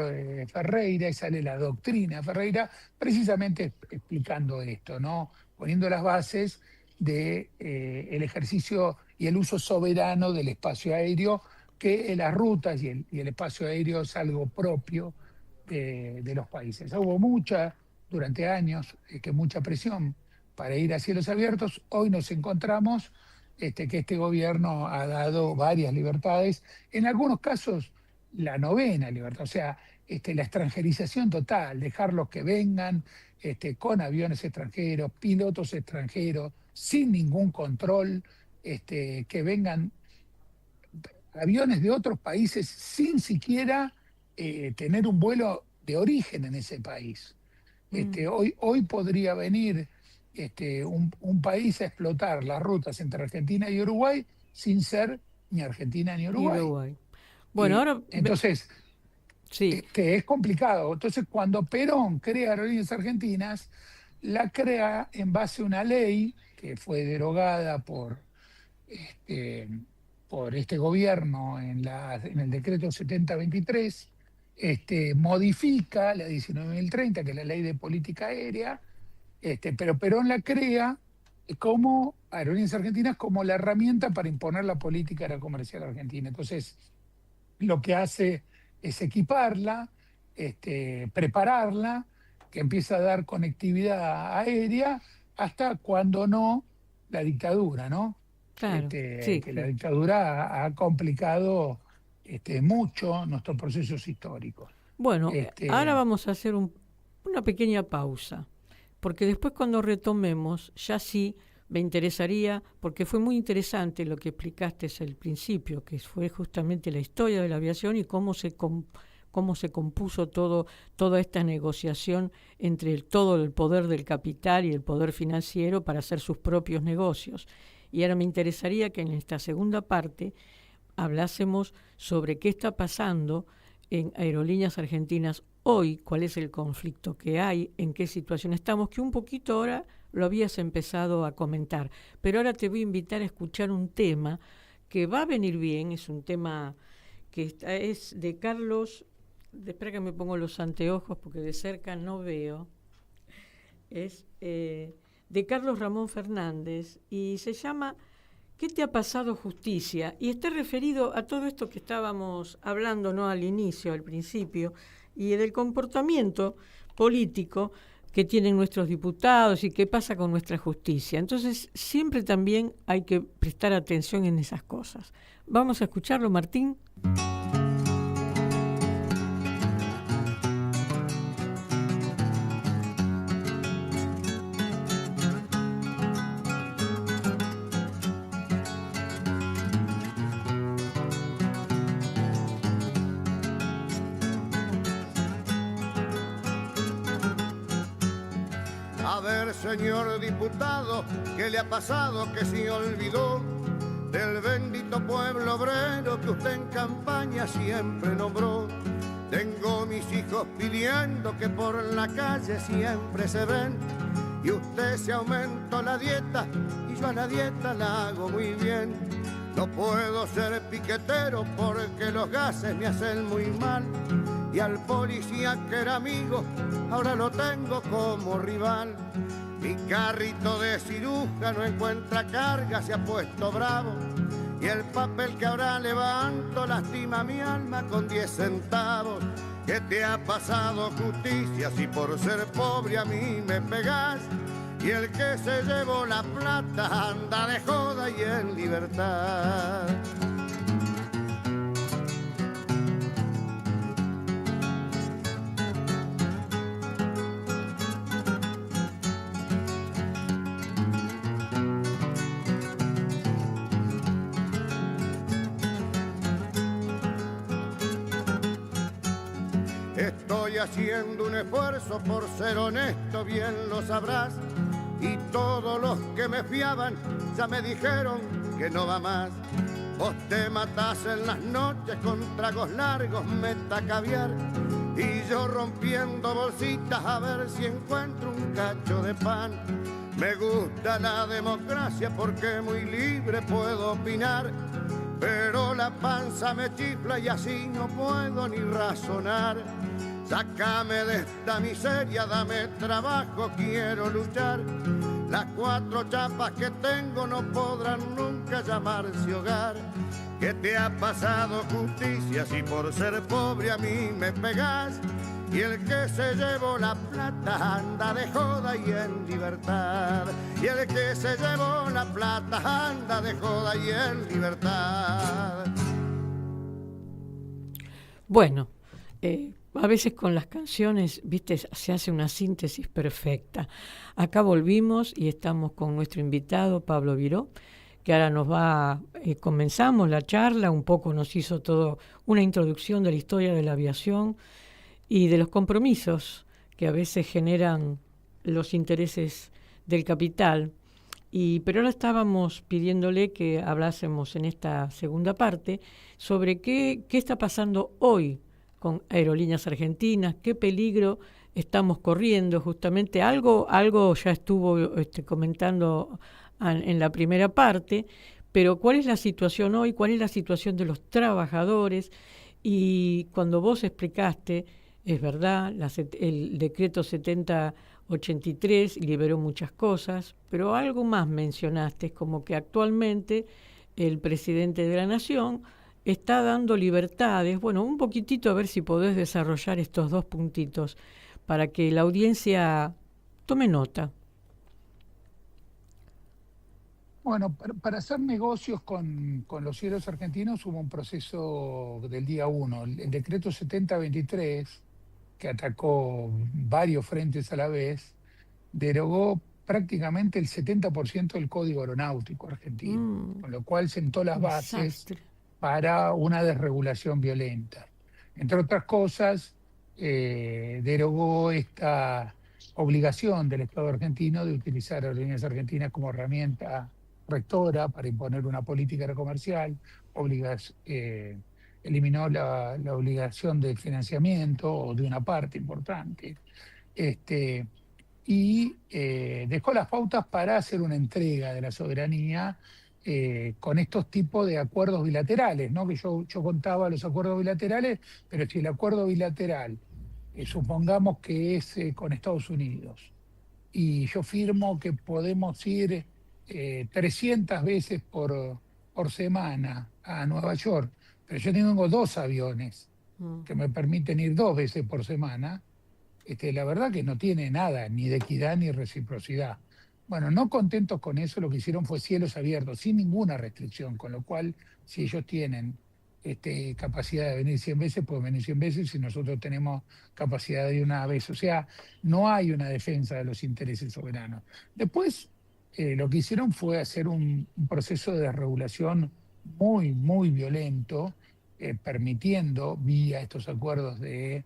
Ferreira y sale la doctrina Ferreira, precisamente explicando esto, ¿no? Poniendo las bases del el ejercicio y el uso soberano del espacio aéreo, que las rutas y el espacio aéreo es algo propio de los países. Hubo durante años, mucha presión para ir a cielos abiertos. Hoy nos encontramos que este gobierno ha dado varias libertades, en algunos casos la novena libertad, o sea, la extranjerización total, dejarlos que vengan con aviones extranjeros, pilotos extranjeros, sin ningún control, que vengan aviones de otros países sin siquiera tener un vuelo de origen en ese país. Hoy podría venir un país a explotar las rutas entre Argentina y Uruguay sin ser ni Argentina ni Uruguay. Bueno, ahora... Entonces, sí. es complicado. Entonces, cuando Perón crea Aerolíneas Argentinas, la crea en base a una ley que fue derogada por este gobierno en el decreto 7023, modifica la 19.030, que es la ley de política aérea, pero Perón la crea como Aerolíneas Argentinas como la herramienta para imponer la política aerocomercial argentina. Entonces, lo que hace es equiparla, prepararla, que empieza a dar conectividad aérea hasta cuando no la dictadura, ¿no? Claro, que la dictadura ha complicado mucho nuestros procesos históricos. Bueno, ahora vamos a hacer una pequeña pausa, porque después cuando retomemos, ya sí me interesaría, porque fue muy interesante lo que explicaste al principio, que fue justamente la historia de la aviación y cómo se compuso toda esta negociación entre todo el poder del capital y el poder financiero para hacer sus propios negocios. Y ahora me interesaría que en esta segunda parte hablásemos sobre qué está pasando en Aerolíneas Argentinas hoy, cuál es el conflicto que hay, en qué situación estamos, que un poquito ahora lo habías empezado a comentar. Pero ahora te voy a invitar a escuchar un tema que va a venir bien, es un tema que es de Carlos, espera que me pongo los anteojos porque de cerca no veo, es... de Carlos Ramón Fernández, y se llama ¿Qué te ha pasado, justicia? Y está referido a todo esto que estábamos hablando, ¿no?, al inicio, al principio, y del comportamiento político que tienen nuestros diputados y qué pasa con nuestra justicia. Entonces, siempre también hay que prestar atención en esas cosas. Vamos a escucharlo, Martín. Señor diputado, ¿qué le ha pasado que se olvidó del bendito pueblo obrero que usted en campaña siempre nombró? Tengo mis hijos pidiendo que por la calle siempre se ven y usted se aumentó la dieta y yo a la dieta la hago muy bien. No puedo ser piquetero porque los gases me hacen muy mal y al policía que era amigo ahora lo tengo como rival. Mi carrito de cirujano encuentra carga, se ha puesto bravo y el papel que ahora levanto lastima mi alma con 10 centavos. ¿Qué te ha pasado, justicia, si por ser pobre a mí me pegás? Y el que se llevó la plata anda de joda y en libertad. Estoy haciendo un esfuerzo por ser honesto, bien lo sabrás. y todos los que me fiaban ya me dijeron que no va más. Vos te matás en las noches con tragos largos, meta caviar, y yo rompiendo bolsitas a ver si encuentro un cacho de pan. Me gusta la democracia porque muy libre puedo opinar, pero la panza me chifla y así no puedo ni razonar. Sácame de esta miseria, dame trabajo, quiero luchar. Las 4 chapas que tengo no podrán nunca llamarse hogar. ¿Qué te ha pasado, justicia, si por ser pobre a mí me pegás? Y el que se llevó la plata anda de joda y en libertad. Y el que se llevó la plata anda de joda y en libertad. Bueno, a veces con las canciones, viste, se hace una síntesis perfecta. Acá volvimos y estamos con nuestro invitado, Pablo Viró, que ahora nos va, comenzamos la charla, un poco nos hizo todo una introducción de la historia de la aviación y de los compromisos que a veces generan los intereses del capital. Pero ahora estábamos pidiéndole que hablásemos en esta segunda parte sobre qué está pasando hoy con Aerolíneas Argentinas, qué peligro estamos corriendo. Justamente algo ya estuvo comentando en la primera parte, pero ¿cuál es la situación hoy? ¿Cuál es la situación de los trabajadores? Y cuando vos explicaste, es verdad, el decreto 7083 liberó muchas cosas, pero algo más mencionaste, como que actualmente el presidente de la Nación está dando libertades. Bueno, un poquitito a ver si podés desarrollar estos 2 puntitos para que la audiencia tome nota. Bueno, para hacer negocios con los cielos argentinos hubo un proceso del día 1. El decreto 7023, que atacó varios frentes a la vez, derogó prácticamente el 70% del Código Aeronáutico argentino, con lo cual sentó las bases para una desregulación violenta. Entre otras cosas, derogó esta obligación del Estado argentino de utilizar Aerolíneas Argentinas como herramienta rectora para imponer una política aerocomercial, eliminó la obligación de financiamiento o de una parte importante, y dejó las pautas para hacer una entrega de la soberanía con estos tipos de acuerdos bilaterales, ¿no? Que yo contaba los acuerdos bilaterales, pero si el acuerdo bilateral, supongamos que es con Estados Unidos, y yo firmo que podemos ir 300 veces por semana a Nueva York, pero yo tengo 2 aviones que me permiten ir 2 veces por semana, la verdad que no tiene nada, ni de equidad ni reciprocidad. Bueno, no contentos con eso, lo que hicieron fue cielos abiertos, sin ninguna restricción, con lo cual, si ellos tienen capacidad de venir 100 veces, pueden venir 100 veces, si nosotros tenemos capacidad de una vez. O sea, no hay una defensa de los intereses soberanos. Después, lo que hicieron fue hacer un proceso de desregulación muy, muy violento, permitiendo, vía estos acuerdos de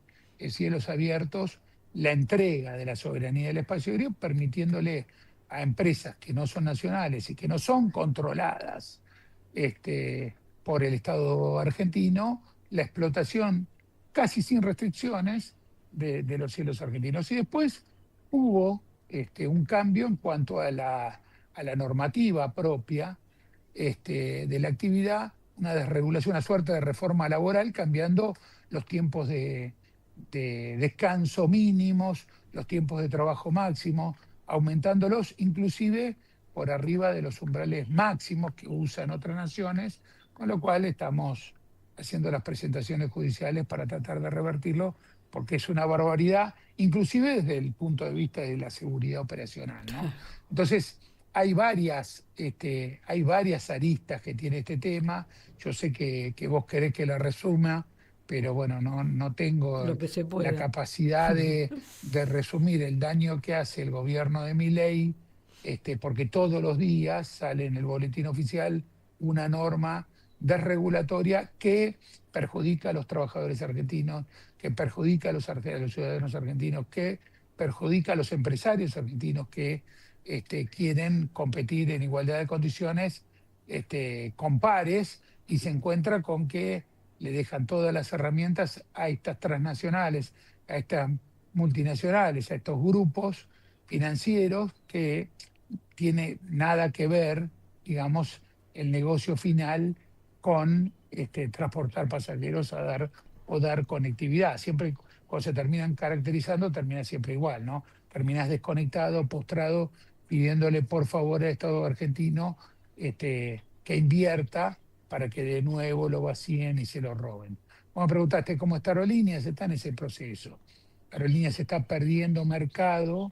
cielos abiertos, la entrega de la soberanía del espacio aéreo, permitiéndole a empresas que no son nacionales y que no son controladas por el Estado argentino, la explotación casi sin restricciones de los cielos argentinos. Y después hubo un cambio en cuanto a la normativa propia de la actividad, una desregulación, una suerte de reforma laboral, cambiando los tiempos de descanso mínimos, los tiempos de trabajo máximos, aumentándolos inclusive por arriba de los umbrales máximos que usan otras naciones, con lo cual estamos haciendo las presentaciones judiciales para tratar de revertirlo, porque es una barbaridad, inclusive desde el punto de vista de la seguridad operacional, ¿no? Entonces, hay varias aristas que tiene este tema. Yo sé que vos querés que la resuma, pero bueno, no tengo la capacidad de resumir el daño que hace el gobierno de Milei, porque todos los días sale en el boletín oficial una norma desregulatoria que perjudica a los trabajadores argentinos, que perjudica a los ciudadanos argentinos, que perjudica a los empresarios argentinos que quieren competir en igualdad de condiciones con pares, y se encuentra con que le dejan todas las herramientas a estas transnacionales, a estas multinacionales, a estos grupos financieros que tiene nada que ver, digamos, el negocio final con transportar pasajeros o dar conectividad. Siempre cuando se terminan caracterizando, termina siempre igual, ¿no? Terminas desconectado, postrado, pidiéndole por favor al Estado argentino que invierta para que de nuevo lo vacíen y se lo roben. Vos me preguntaste cómo está Aerolíneas. Está en ese proceso. Aerolíneas está perdiendo mercado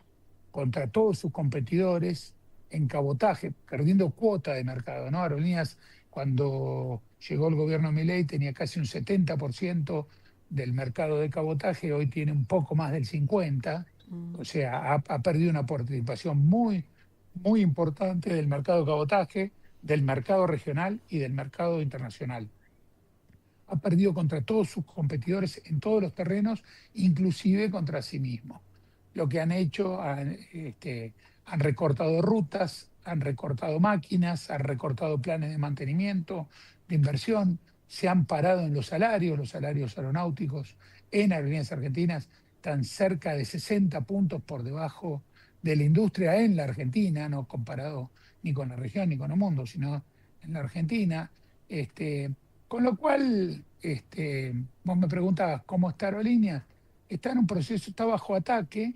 contra todos sus competidores en cabotaje, perdiendo cuota de mercado, ¿no? Aerolíneas, cuando llegó el gobierno de Milei, tenía casi un 70% del mercado de cabotaje, hoy tiene un poco más del 50%, o sea, ha perdido una participación muy, muy importante del mercado de cabotaje, del mercado regional y del mercado internacional. Ha perdido contra todos sus competidores en todos los terrenos, inclusive contra sí mismo. Lo que han hecho, han recortado rutas, han recortado máquinas, han recortado planes de mantenimiento, de inversión, se han parado en los salarios aeronáuticos en Aerolíneas Argentinas están cerca de 60 puntos por debajo de la industria en la Argentina, no comparado ni con la región ni con el mundo, sino en la Argentina. Con lo cual, vos me preguntabas cómo está Aerolíneas. Está en un proceso, está bajo ataque,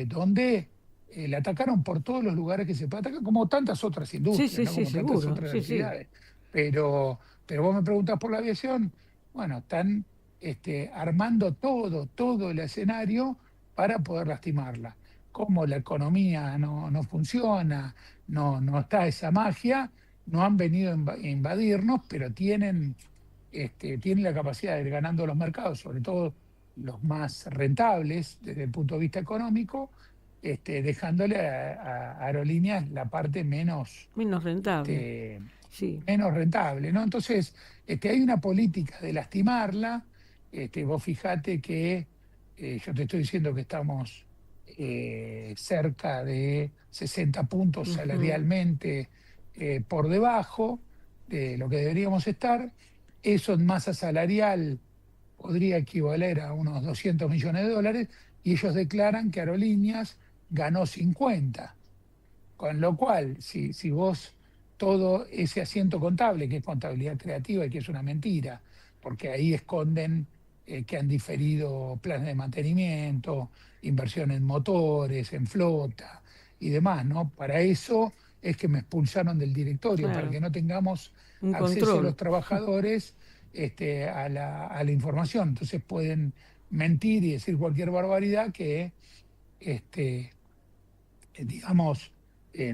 donde le atacaron por todos los lugares que se puede atacar, como tantas otras industrias, Sí, ¿no? sí, Como seguro, tantas otras sí. actividades. Pero vos me preguntás por la aviación. Bueno, están armando todo el escenario para poder lastimarla. Como la economía no funciona, no está esa magia, no han venido a invadirnos, pero tienen la capacidad de ir ganando los mercados, sobre todo los más rentables desde el punto de vista económico, dejándole a Aerolíneas la parte menos rentable. Sí. menos rentable, ¿no? Entonces, hay una política de lastimarla. Vos fijate que yo te estoy diciendo que estamos cerca de 60 puntos salarialmente por debajo de lo que deberíamos estar. Eso en masa salarial podría equivaler a unos 200 millones de dólares, y ellos declaran que Aerolíneas ganó 50. Con lo cual, si vos todo ese asiento contable, que es contabilidad creativa y que es una mentira, porque ahí esconden que han diferido planes de mantenimiento, inversión en motores, en flota y demás, ¿no? Para eso es que me expulsaron del directorio, Claro. para que no tengamos Un acceso control. a los trabajadores a la información. Entonces pueden mentir y decir cualquier barbaridad que, digamos,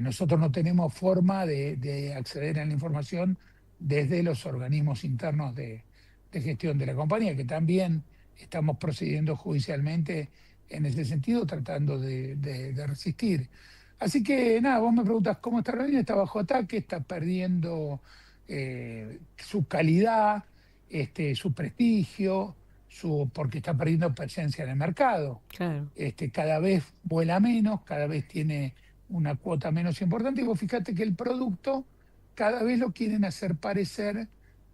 nosotros no tenemos forma de acceder a la información desde los organismos internos de gestión de la compañía, que también estamos procediendo judicialmente en ese sentido, tratando de resistir. Así que nada, vos me preguntas cómo está Aerolíneas. Está bajo ataque, está perdiendo su calidad, su prestigio, porque está perdiendo presencia en el mercado. Claro. Cada vez vuela menos, cada vez tiene una cuota menos importante, y vos fíjate que el producto cada vez lo quieren hacer parecer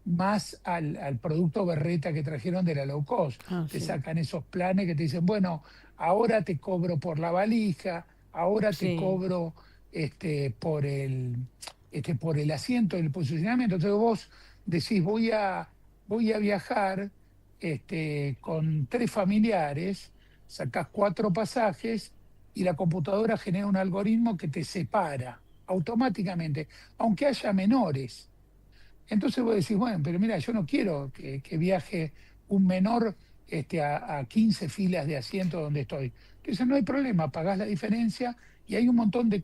más al producto berreta que trajeron de la low cost. Te Sí. sacan esos planes que te dicen, bueno, ahora te cobro por la valija, ahora te Sí. cobro por el asiento, el posicionamiento. Entonces vos decís, voy a viajar con 3 familiares, sacás 4 pasajes y la computadora genera un algoritmo que te separa automáticamente, aunque haya menores. Entonces vos decís, bueno, pero mira, yo no quiero que viaje un menor a 15 filas de asiento donde estoy. Entonces no hay problema, pagás la diferencia, y hay un montón de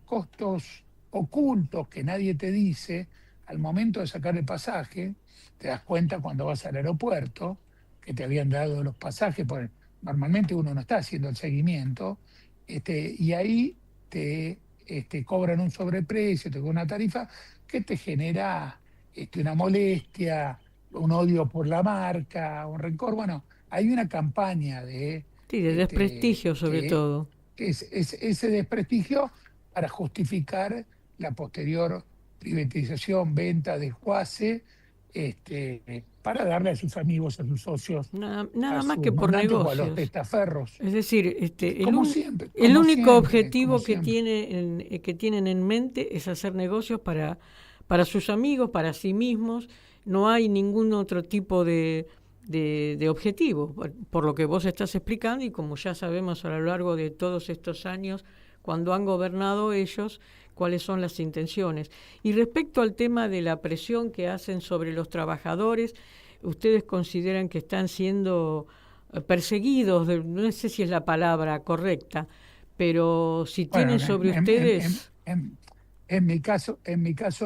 costos ocultos que nadie te dice al momento de sacar el pasaje. Te das cuenta cuando vas al aeropuerto que te habían dado los pasajes, porque normalmente uno no está haciendo el seguimiento, y ahí te cobran un sobreprecio, te cobran una tarifa que te genera una molestia, un odio por la marca, un rencor. Bueno, hay una campaña de... Sí, de desprestigio sobre todo. ese desprestigio para justificar la posterior privatización, venta, desguace, para darle a sus amigos, a sus socios, Nada a más sus que por mandantes o a los negocios. testaferros. Es decir, Como siempre, el como único siempre, objetivo como que siempre. que tienen en mente es hacer negocios para sus amigos, para sí mismos. No hay ningún otro tipo de objetivo, por lo que vos estás explicando y como ya sabemos a lo largo de todos estos años, cuando han gobernado ellos, cuáles son las intenciones. Y respecto al tema de la presión que hacen sobre los trabajadores, ¿ustedes consideran que están siendo perseguidos? No sé si es la palabra correcta, pero si tienen Bueno, sobre ustedes... en mi caso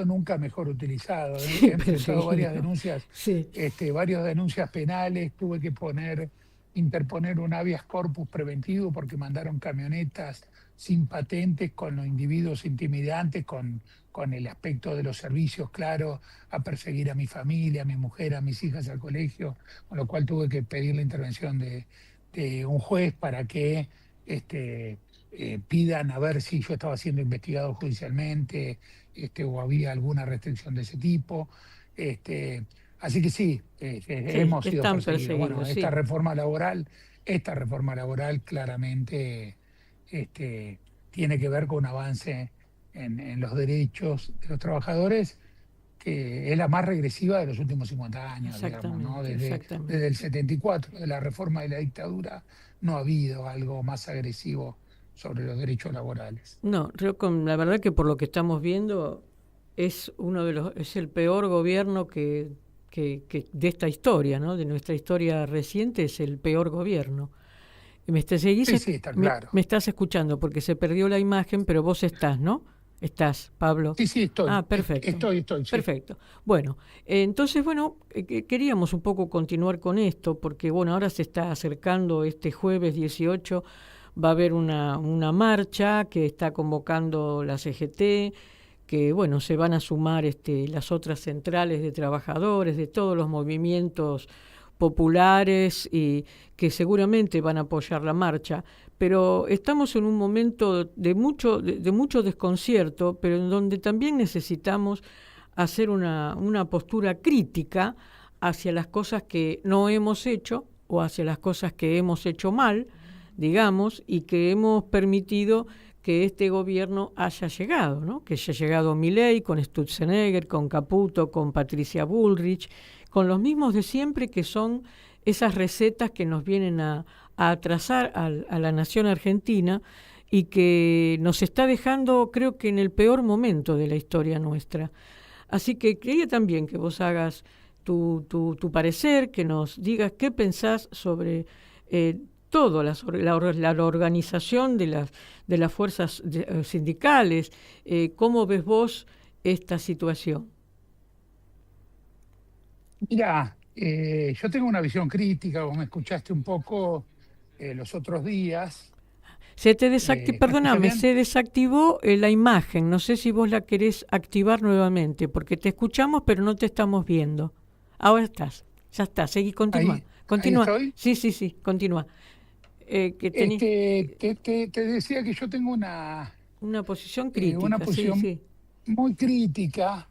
nunca mejor utilizado. He enfrentado varias Perseguidos, denuncias, sí, varias denuncias penales, tuve que interponer un habeas corpus preventivo porque mandaron camionetas sin patentes con los individuos intimidantes, con el aspecto de los servicios, claro, a perseguir a mi familia, a mi mujer, a mis hijas al colegio, con lo cual tuve que pedir la intervención de un juez para que pidan a ver si yo estaba siendo investigado judicialmente, o había alguna restricción de ese tipo. Este, Así que sí, sí, hemos sido están perseguidos. Bueno, perseguidos, sí. esta reforma laboral claramente tiene que ver con un avance en los derechos de los trabajadores, que es la más regresiva de los últimos 50 años, digamos, ¿no? Exactamente, Desde exactamente. el 74, de la reforma de la dictadura, no ha habido algo más agresivo sobre los derechos laborales. No, la verdad que por lo que estamos viendo es el peor gobierno que de esta historia, ¿no? De nuestra historia reciente es el peor gobierno. Sí, sí, está claro. Me estás escuchando porque se perdió la imagen, pero vos estás, ¿no? Estás, Pablo. Sí, sí, Ah, perfecto. sí. Perfecto. Bueno, entonces, bueno, queríamos un poco continuar con esto, porque, bueno, ahora se está acercando este jueves 18, va a haber una marcha que está convocando la CGT, que, bueno, se van a sumar las otras centrales de trabajadores, de todos los movimientos populares y que seguramente van a apoyar la marcha, pero estamos en un momento de mucho desconcierto, pero en donde también necesitamos hacer una postura crítica hacia las cosas que no hemos hecho o hacia las cosas que hemos hecho mal, digamos, y que hemos permitido que este gobierno haya llegado, ¿no? Que haya llegado Milei con Sturzenegger, con Caputo, con Patricia Bullrich, con los mismos de siempre, que son esas recetas que nos vienen a atrasar a la nación argentina y que nos está dejando, creo que en el peor momento de la historia nuestra. Así que quería también que vos hagas tu parecer, que nos digas qué pensás sobre todo la organización de las fuerzas sindicales. ¿Cómo ves vos esta situación? Mira, yo tengo una visión crítica, vos me escuchaste un poco los otros días. ¿Me escuchás Perdóname, bien? se desactivó la imagen. No sé si vos la querés activar nuevamente, porque te escuchamos, pero no te estamos viendo. Ahora estás, ya está, seguí, continúa. Ahí Continúa. estoy. Sí, sí, sí, continúa. Que tenés Te decía que yo tengo una posición una crítica, sí, posición sí. muy crítica,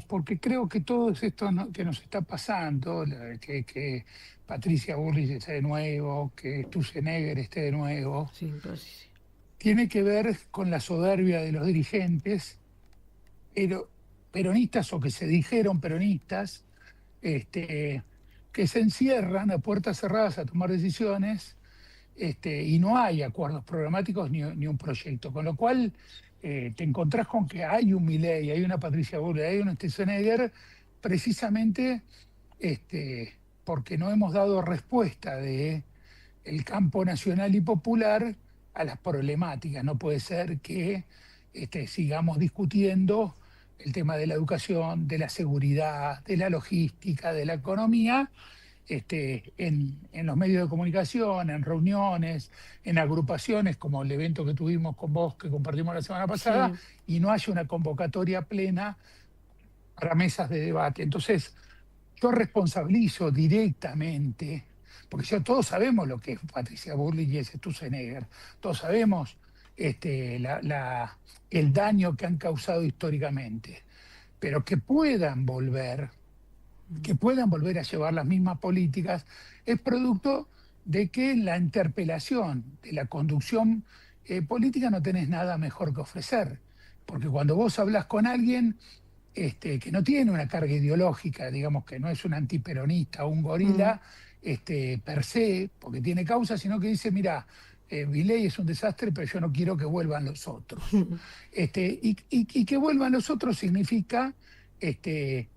porque creo que todo esto que nos está pasando, que Patricia Bullrich esté de nuevo, que Sturzenegger esté de nuevo, Sí, entonces, sí. tiene que ver con la soberbia de los dirigentes, pero peronistas o que se dijeron peronistas, que se encierran a puertas cerradas a tomar decisiones, y no hay acuerdos programáticos ni un proyecto, con lo cual te encontrás con que hay un Milei, hay una Patricia Bullrich, hay un Sturzenegger, precisamente porque no hemos dado respuesta de el campo nacional y popular a las problemáticas. No puede ser que sigamos discutiendo el tema de la educación, de la seguridad, de la logística, de la economía, en los medios de comunicación, en reuniones, en agrupaciones, como el evento que tuvimos con vos, que compartimos la semana pasada, Sí, y no haya una convocatoria plena para mesas de debate. Entonces, yo responsabilizo directamente porque todos sabemos lo que es Patricia Bullrich y ese Sturzenegger, todos sabemos el daño que han causado históricamente, pero que puedan volver a llevar las mismas políticas, es producto de que en la interpelación de la conducción política no tenés nada mejor que ofrecer. Porque cuando vos hablás con alguien que no tiene una carga ideológica, digamos que no es un antiperonista o un gorila per se, porque tiene causa, sino que dice, mira, Milei es un desastre, pero yo no quiero que vuelvan los otros. Y que vuelvan los otros significa que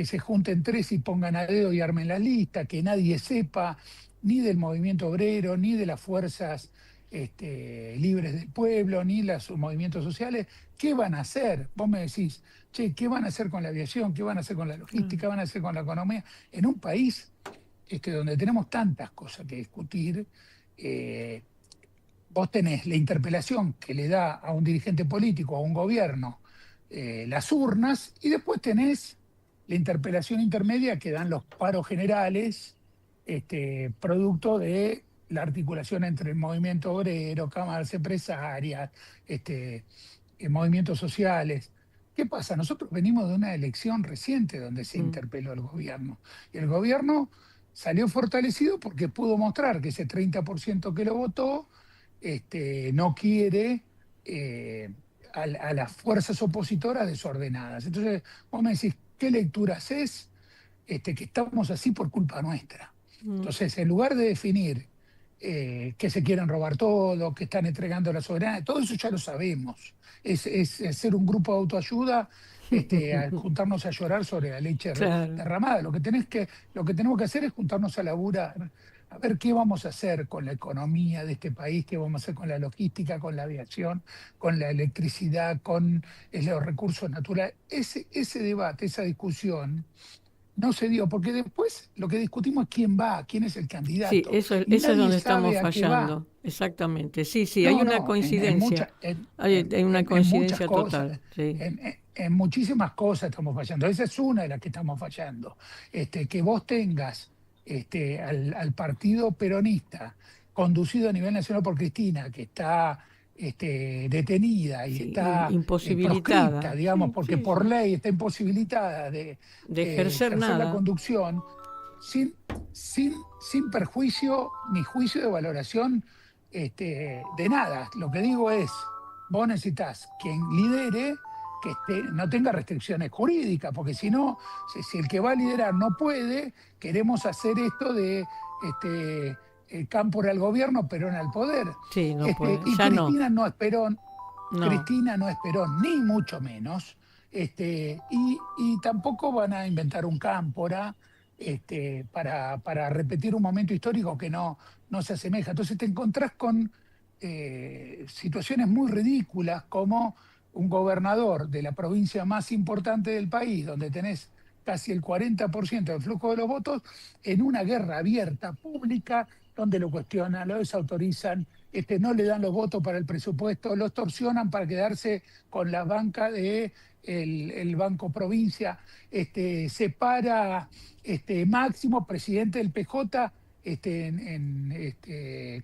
se junten tres y pongan a dedo y armen la lista, que nadie sepa ni del movimiento obrero, ni de las fuerzas libres del pueblo, ni los movimientos sociales. ¿Qué van a hacer? Vos me decís, che, ¿qué van a hacer con la aviación? ¿Qué van a hacer con la logística? ¿Qué van a hacer con la economía? En un país donde tenemos tantas cosas que discutir, vos tenés la interpelación que le da a un dirigente político, a un gobierno, las urnas, y después tenés la interpelación intermedia que dan los paros generales, producto de la articulación entre el movimiento obrero, cámaras empresarias, movimientos sociales. ¿Qué pasa? Nosotros venimos de una elección reciente donde se interpeló al gobierno. Y el gobierno salió fortalecido porque pudo mostrar que ese 30% que lo votó no quiere a las fuerzas opositoras desordenadas. Entonces, vos me decís, ¿qué lectura haces? Que estamos así por culpa nuestra. Entonces, en lugar de definir que se quieren robar todo, que están entregando la soberanía, todo eso ya lo sabemos. Es ser un grupo de autoayuda, a juntarnos a llorar sobre la leche derramada. Lo que tenemos que hacer es juntarnos a laburar, a ver qué vamos a hacer con la economía de este país, qué vamos a hacer con la logística, con la aviación, con la electricidad, con los recursos naturales. Ese debate, esa discusión no se dio, porque después lo que discutimos es quién va, quién es el candidato. Sí, eso es donde estamos fallando. Exactamente. Sí, hay una coincidencia. Hay una coincidencia total. Sí. En muchísimas cosas estamos fallando. Esa es una de las que estamos fallando. Que vos tengas al partido peronista conducido a nivel nacional por Cristina, que está detenida y está imposibilitada, digamos, porque por ley está imposibilitada de ejercer nada. La conducción, sin perjuicio ni juicio de valoración de nada. Lo que digo es, vos necesitas quien lidere que no tenga restricciones jurídicas, porque si no, si el que va a liderar no puede, queremos hacer esto de Cámpora al gobierno, Perón al poder. Sí, no puede. Y ya Cristina no es Perón, Cristina no es Perón, ni mucho menos. Y tampoco van a inventar un Cámpora para repetir un momento histórico que no se asemeja. Entonces te encontrás con situaciones muy ridículas, como un gobernador de la provincia más importante del país, donde tenés casi el 40% del flujo de los votos, en una guerra abierta, pública, donde lo cuestionan, lo desautorizan, no le dan los votos para el presupuesto, lo extorsionan para quedarse con la banca del Banco Provincia, separa Máximo, presidente del PJ,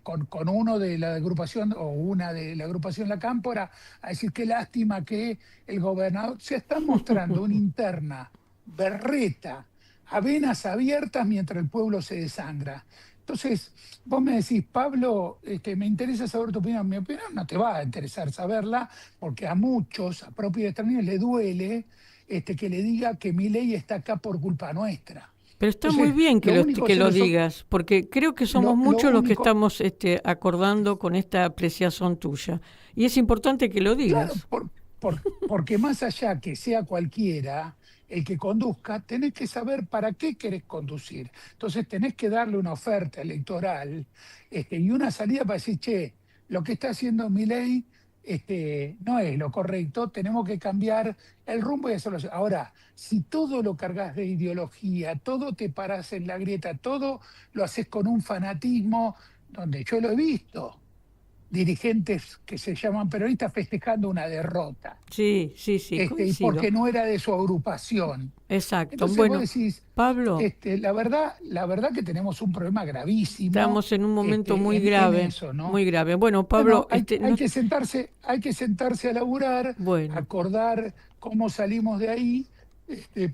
con uno de la agrupación o una de la agrupación La Cámpora, a decir qué lástima que el gobernador se está mostrando una interna berreta, a venas abiertas mientras el pueblo se desangra. Entonces, vos me decís, Pablo, me interesa saber tu opinión. Mi opinión no te va a interesar saberla, porque a muchos, a propios extranjeros, les duele que le diga que Milei está acá por culpa nuestra. Pero está muy bien que lo digas, porque creo que somos muchos los que estamos acordando con esta apreciación tuya. Y es importante que lo digas. Claro, porque más allá que sea cualquiera el que conduzca, tenés que saber para qué querés conducir. Entonces tenés que darle una oferta electoral y una salida para decir, che, lo que está haciendo Milei no es lo correcto, tenemos que cambiar el rumbo y hacerlo. Ahora, si todo lo cargas de ideología, todo te parás en la grieta, todo lo haces con un fanatismo, donde yo lo he visto, dirigentes que se llaman peronistas festejando una derrota. Sí, Y coincido. porque no era de su agrupación. Exacto. Entonces Bueno, vos decís, Pablo, la verdad que tenemos un problema gravísimo. estamos en un momento muy en grave, eso, ¿no? muy grave. Bueno, Pablo, Bueno, hay que sentarse a laburar, Bueno. acordar cómo salimos de ahí,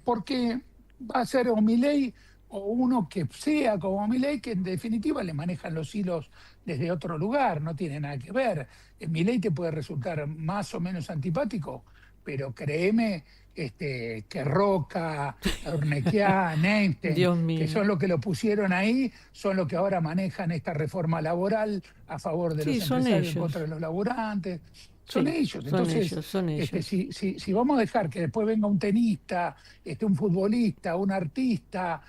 porque va a ser o Milei o uno que sea como Milei, que en definitiva le manejan los hilos desde otro lugar, no tiene nada que ver. Milei te puede resultar más o menos antipático, pero créeme que Roca, Urnequian, Einstein, Dios mío. que son los que lo pusieron ahí, son los que ahora manejan esta reforma laboral a favor de Sí, los son empresarios, en ellos. contra de los laborantes. Son Sí, ellos. son Entonces, ellos, son ellos. si vamos a dejar que después venga un tenista, un futbolista, un artista,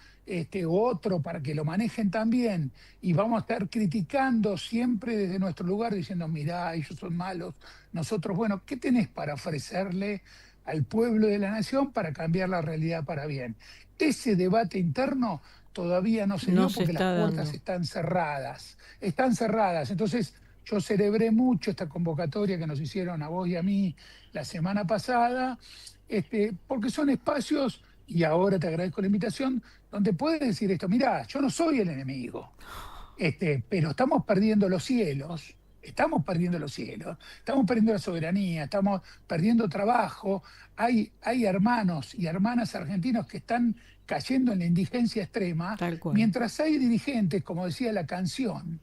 u otro para que lo manejen también, y vamos a estar criticando siempre desde nuestro lugar, diciendo, mirá, ellos son malos, nosotros, bueno, ¿qué tenés para ofrecerle al pueblo de la nación para cambiar la realidad para bien? Ese debate interno todavía no se dio No se porque está las puertas dando. están cerradas. Entonces, yo celebré mucho esta convocatoria que nos hicieron a vos y a mí la semana pasada, porque son espacios, y ahora te agradezco la invitación, donde puedes decir esto, mirá, yo no soy el enemigo, pero estamos perdiendo los cielos, estamos perdiendo la soberanía, estamos perdiendo trabajo. Hay hermanos y hermanas argentinos que están cayendo en la indigencia extrema, Tal cual. mientras hay dirigentes, como decía la canción.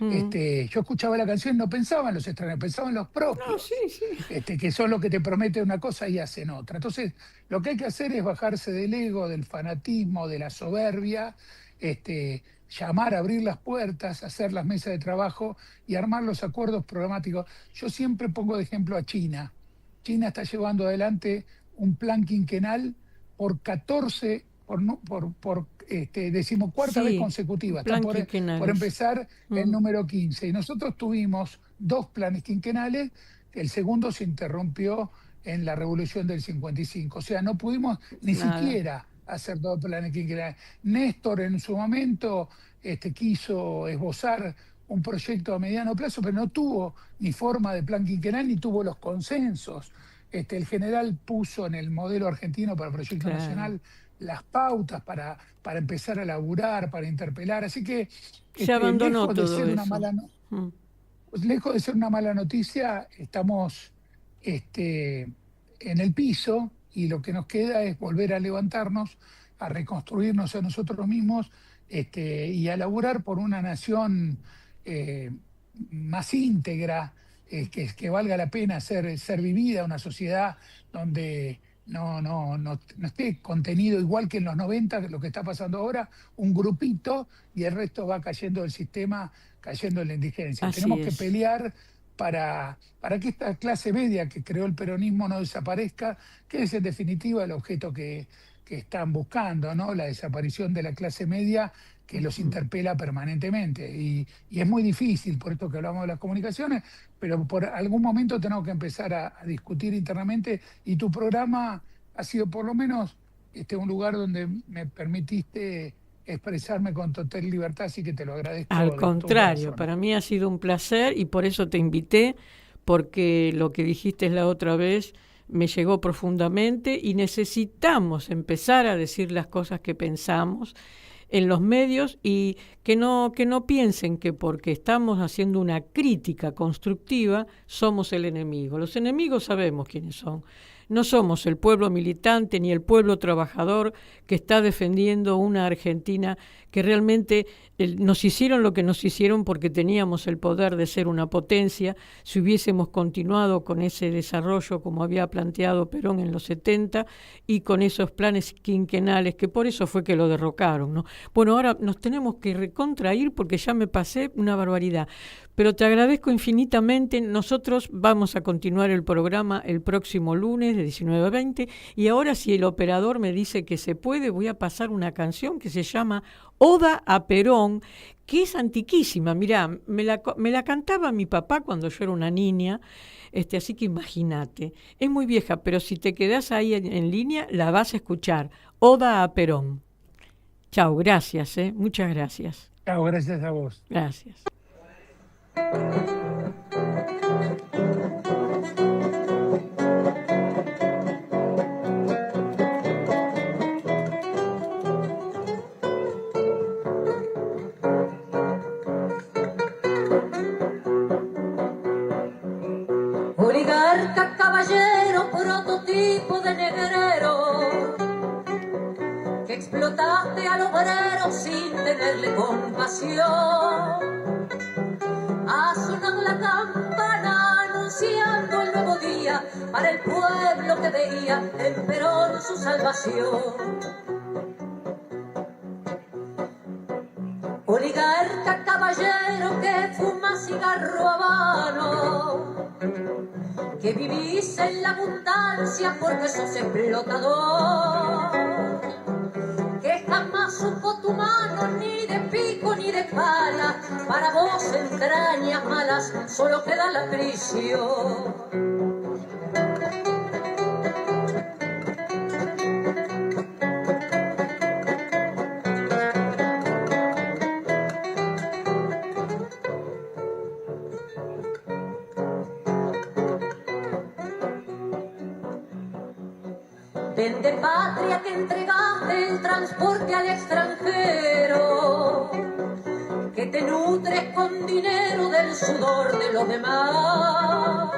Yo escuchaba la canción y no pensaba en los extraños, pensaba en los propios, No, sí. que son los que te prometen una cosa y hacen otra. Entonces, lo que hay que hacer es bajarse del ego, del fanatismo, de la soberbia, llamar, abrir las puertas, hacer las mesas de trabajo y armar los acuerdos programáticos. Yo siempre pongo de ejemplo a China. China está llevando adelante un plan quinquenal por 14, por decimocuarta vez consecutiva. Está por empezar el número 15. Y nosotros tuvimos 2 planes quinquenales, el segundo se interrumpió en la revolución del 55. O sea, no pudimos ni siquiera hacer 2 planes quinquenales. Néstor en su momento quiso esbozar un proyecto a mediano plazo, pero no tuvo ni forma de plan quinquenal ni tuvo los consensos. El general puso en el modelo argentino para el proyecto nacional las pautas para empezar a laburar, para interpelar. Así que se abandonó lejos todo de ser eso. Lejos de ser una mala noticia, estamos en el piso y lo que nos queda es volver a levantarnos, a reconstruirnos a nosotros mismos y a laburar por una nación más íntegra, que valga la pena ser vivida, una sociedad donde no esté contenido igual que en los 90, lo que está pasando ahora, un grupito y el resto va cayendo del sistema, cayendo en la indigencia. Tenemos que pelear para que esta clase media que creó el peronismo no desaparezca, que es en definitiva el objeto que están buscando, ¿no? La desaparición de la clase media que los interpela permanentemente. Y es muy difícil, por esto que hablamos de las comunicaciones, pero por algún momento tenemos que empezar a discutir internamente, y tu programa ha sido por lo menos un lugar donde me permitiste expresarme con total libertad, así que te lo agradezco. Al contrario, para mí ha sido un placer y por eso te invité, porque lo que dijiste la otra vez me llegó profundamente y necesitamos empezar a decir las cosas que pensamos en los medios y que no piensen que porque estamos haciendo una crítica constructiva somos el enemigo. Los enemigos sabemos quiénes son. No somos el pueblo militante ni el pueblo trabajador que está defendiendo una Argentina que realmente nos hicieron lo que nos hicieron porque teníamos el poder de ser una potencia. Si hubiésemos continuado con ese desarrollo como había planteado Perón en los 70 y con esos planes quinquenales, que por eso fue que lo derrocaron, ¿no? Bueno, ahora nos tenemos que recontrair porque ya me pasé una barbaridad. Pero te agradezco infinitamente. Nosotros vamos a continuar el programa el próximo lunes de 19 a 20. Y ahora, si el operador me dice que se puede, voy a pasar una canción que se llama Oda a Perón, que es antiquísima. Mirá, me la cantaba mi papá cuando yo era una niña, así que imagínate. Es muy vieja, pero si te quedás ahí en línea, la vas a escuchar. Oda a Perón. Chao, gracias, muchas gracias. Chao, gracias a vos. Gracias. Oligarca, caballero, prototipo de negrero, que explotaste al obrero sin tenerle compasión. Ha sonado la campana anunciando el nuevo día para el pueblo que veía en Perón su salvación. Oligarca, caballero, que fuma cigarro habano, que vivís en la abundancia porque sos explotador, que jamás supo tu mano ni de pico ni de pala, para vos entrañas malas solo queda la prisión. Vende patria que entregaste el transporte al extranjero, que te nutres con dinero del sudor de los demás.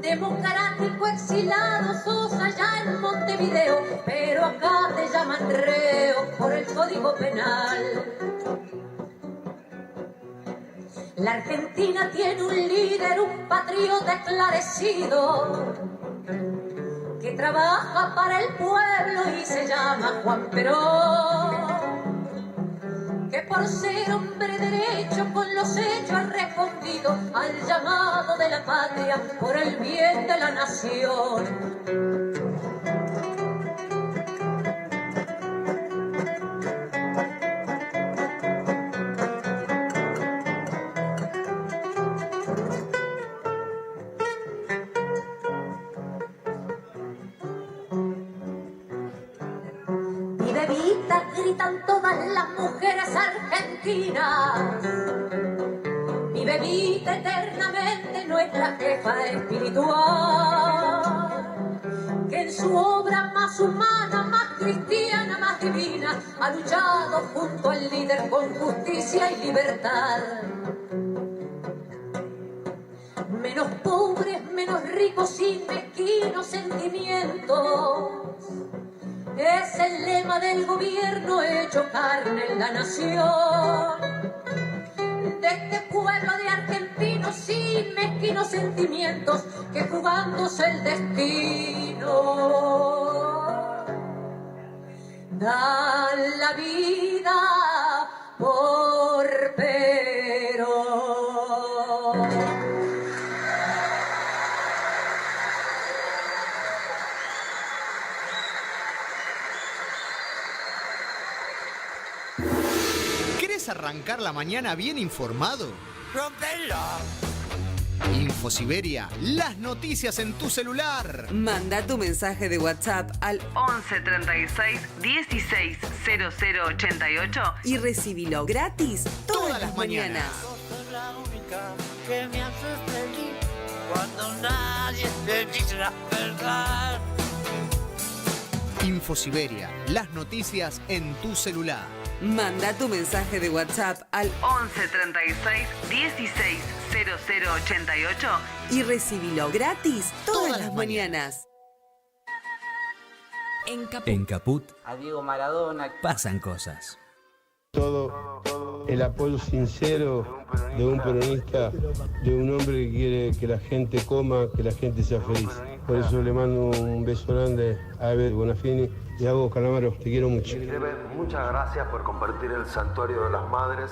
Democrático exilado sos allá en Montevideo, pero acá te llaman reo por el Código Penal. La Argentina tiene un líder, un patriota esclarecido, que trabaja para el pueblo y se llama Juan Perón, que por ser hombre derecho con los hechos ha respondido al llamado de la patria por el bien de la nación. Gritan todas las mujeres argentinas, mi bebita eternamente nuestra jefa espiritual, que en su obra más humana, más cristiana, más divina, ha luchado junto al líder con justicia y libertad. Menos pobres, menos ricos, sin mezquinos sentimientos, es el lema del gobierno hecho carne en la nación. De este pueblo de argentinos sin mezquinos sentimientos, que jugándose el destino dan la vida por Perón. Arrancar la mañana bien informado. ¡Rompelo! Infosiberia, las noticias en tu celular. Manda tu mensaje de WhatsApp al 11 36 16 0088 y recibilo gratis todas las mañanas. Sos la única que me hace feliz cuando nadie te dice la verdad. Infosiberia, las noticias en tu celular. Manda tu mensaje de WhatsApp al 11 36 16 0088 y recibilo gratis todas las mañanas. En Caput a Diego Maradona pasan cosas. Todo el apoyo sincero de un peronista, de un hombre que quiere que la gente coma, que la gente sea feliz. Por eso le mando un beso grande a Eber Bonafini y a vos, Calamaro, te quiero mucho. Muchas gracias por compartir el Santuario de las Madres.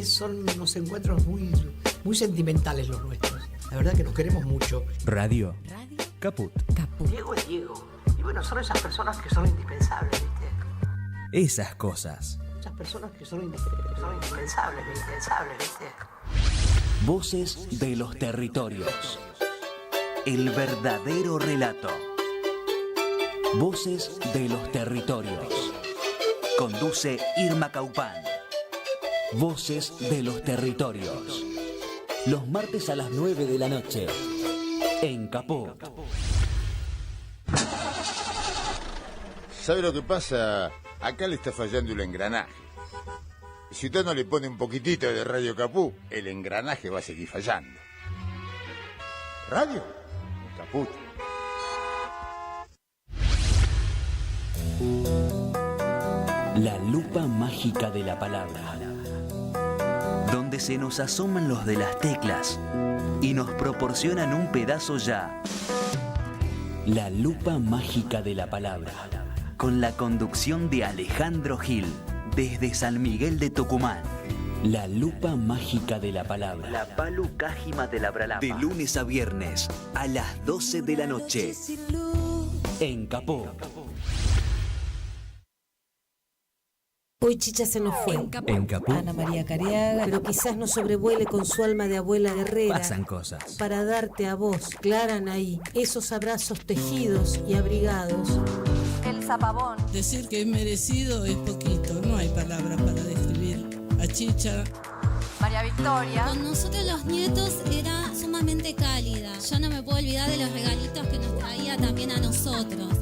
Son unos encuentros muy sentimentales los nuestros. La verdad que nos queremos mucho. Radio. Caput. Diego es Diego. Y bueno, son esas personas que son indispensables, ¿viste? Esas cosas. Esas personas que son indispensables, ¿viste? Voces de los territorios. El verdadero relato. Voces de los territorios. Conduce Irma Caupán. Voces de los territorios. Los martes a las 9 de la noche. En Caput. ¿Sabe lo que pasa? Acá le está fallando el engranaje. Si usted no le pone un poquitito de Radio Caput, el engranaje va a seguir fallando. radio, Caput. La lupa mágica de la palabra, donde se nos asoman los de las teclas y nos proporcionan un pedazo ya. La lupa mágica de la palabra, con la conducción de Alejandro Gil, desde San Miguel de Tucumán. La lupa mágica de la palabra. La palu cájima de la bralapa. De lunes a viernes, a las 12 de la noche. En Capó. Hoy Chicha se nos fue. En Capó. Ana María Cariaga, pero quizás no sobrevuele con su alma de abuela guerrera. Pasan cosas. Para darte a vos, Clara Anaí, esos abrazos tejidos y abrigados. El zapabón. Decir que es merecido es poquito, no hay palabras para describir a Chicha. María Victoria. Con nosotros los nietos era sumamente cálida. Yo no me puedo olvidar de los regalitos que nos traía también a nosotros.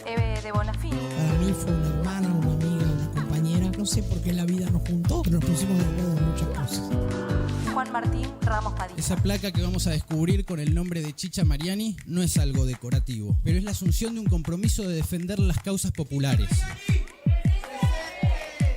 Eve de Bonafini. Para mí fue una hermana, una amiga, una compañera. No sé por qué la vida nos juntó, pero nos pusimos de acuerdo en muchas cosas. Juan Martín Ramos Padilla. Esa placa que vamos a descubrir con el nombre de Chicha Mariani no es algo decorativo, pero es la asunción de un compromiso de defender las causas populares.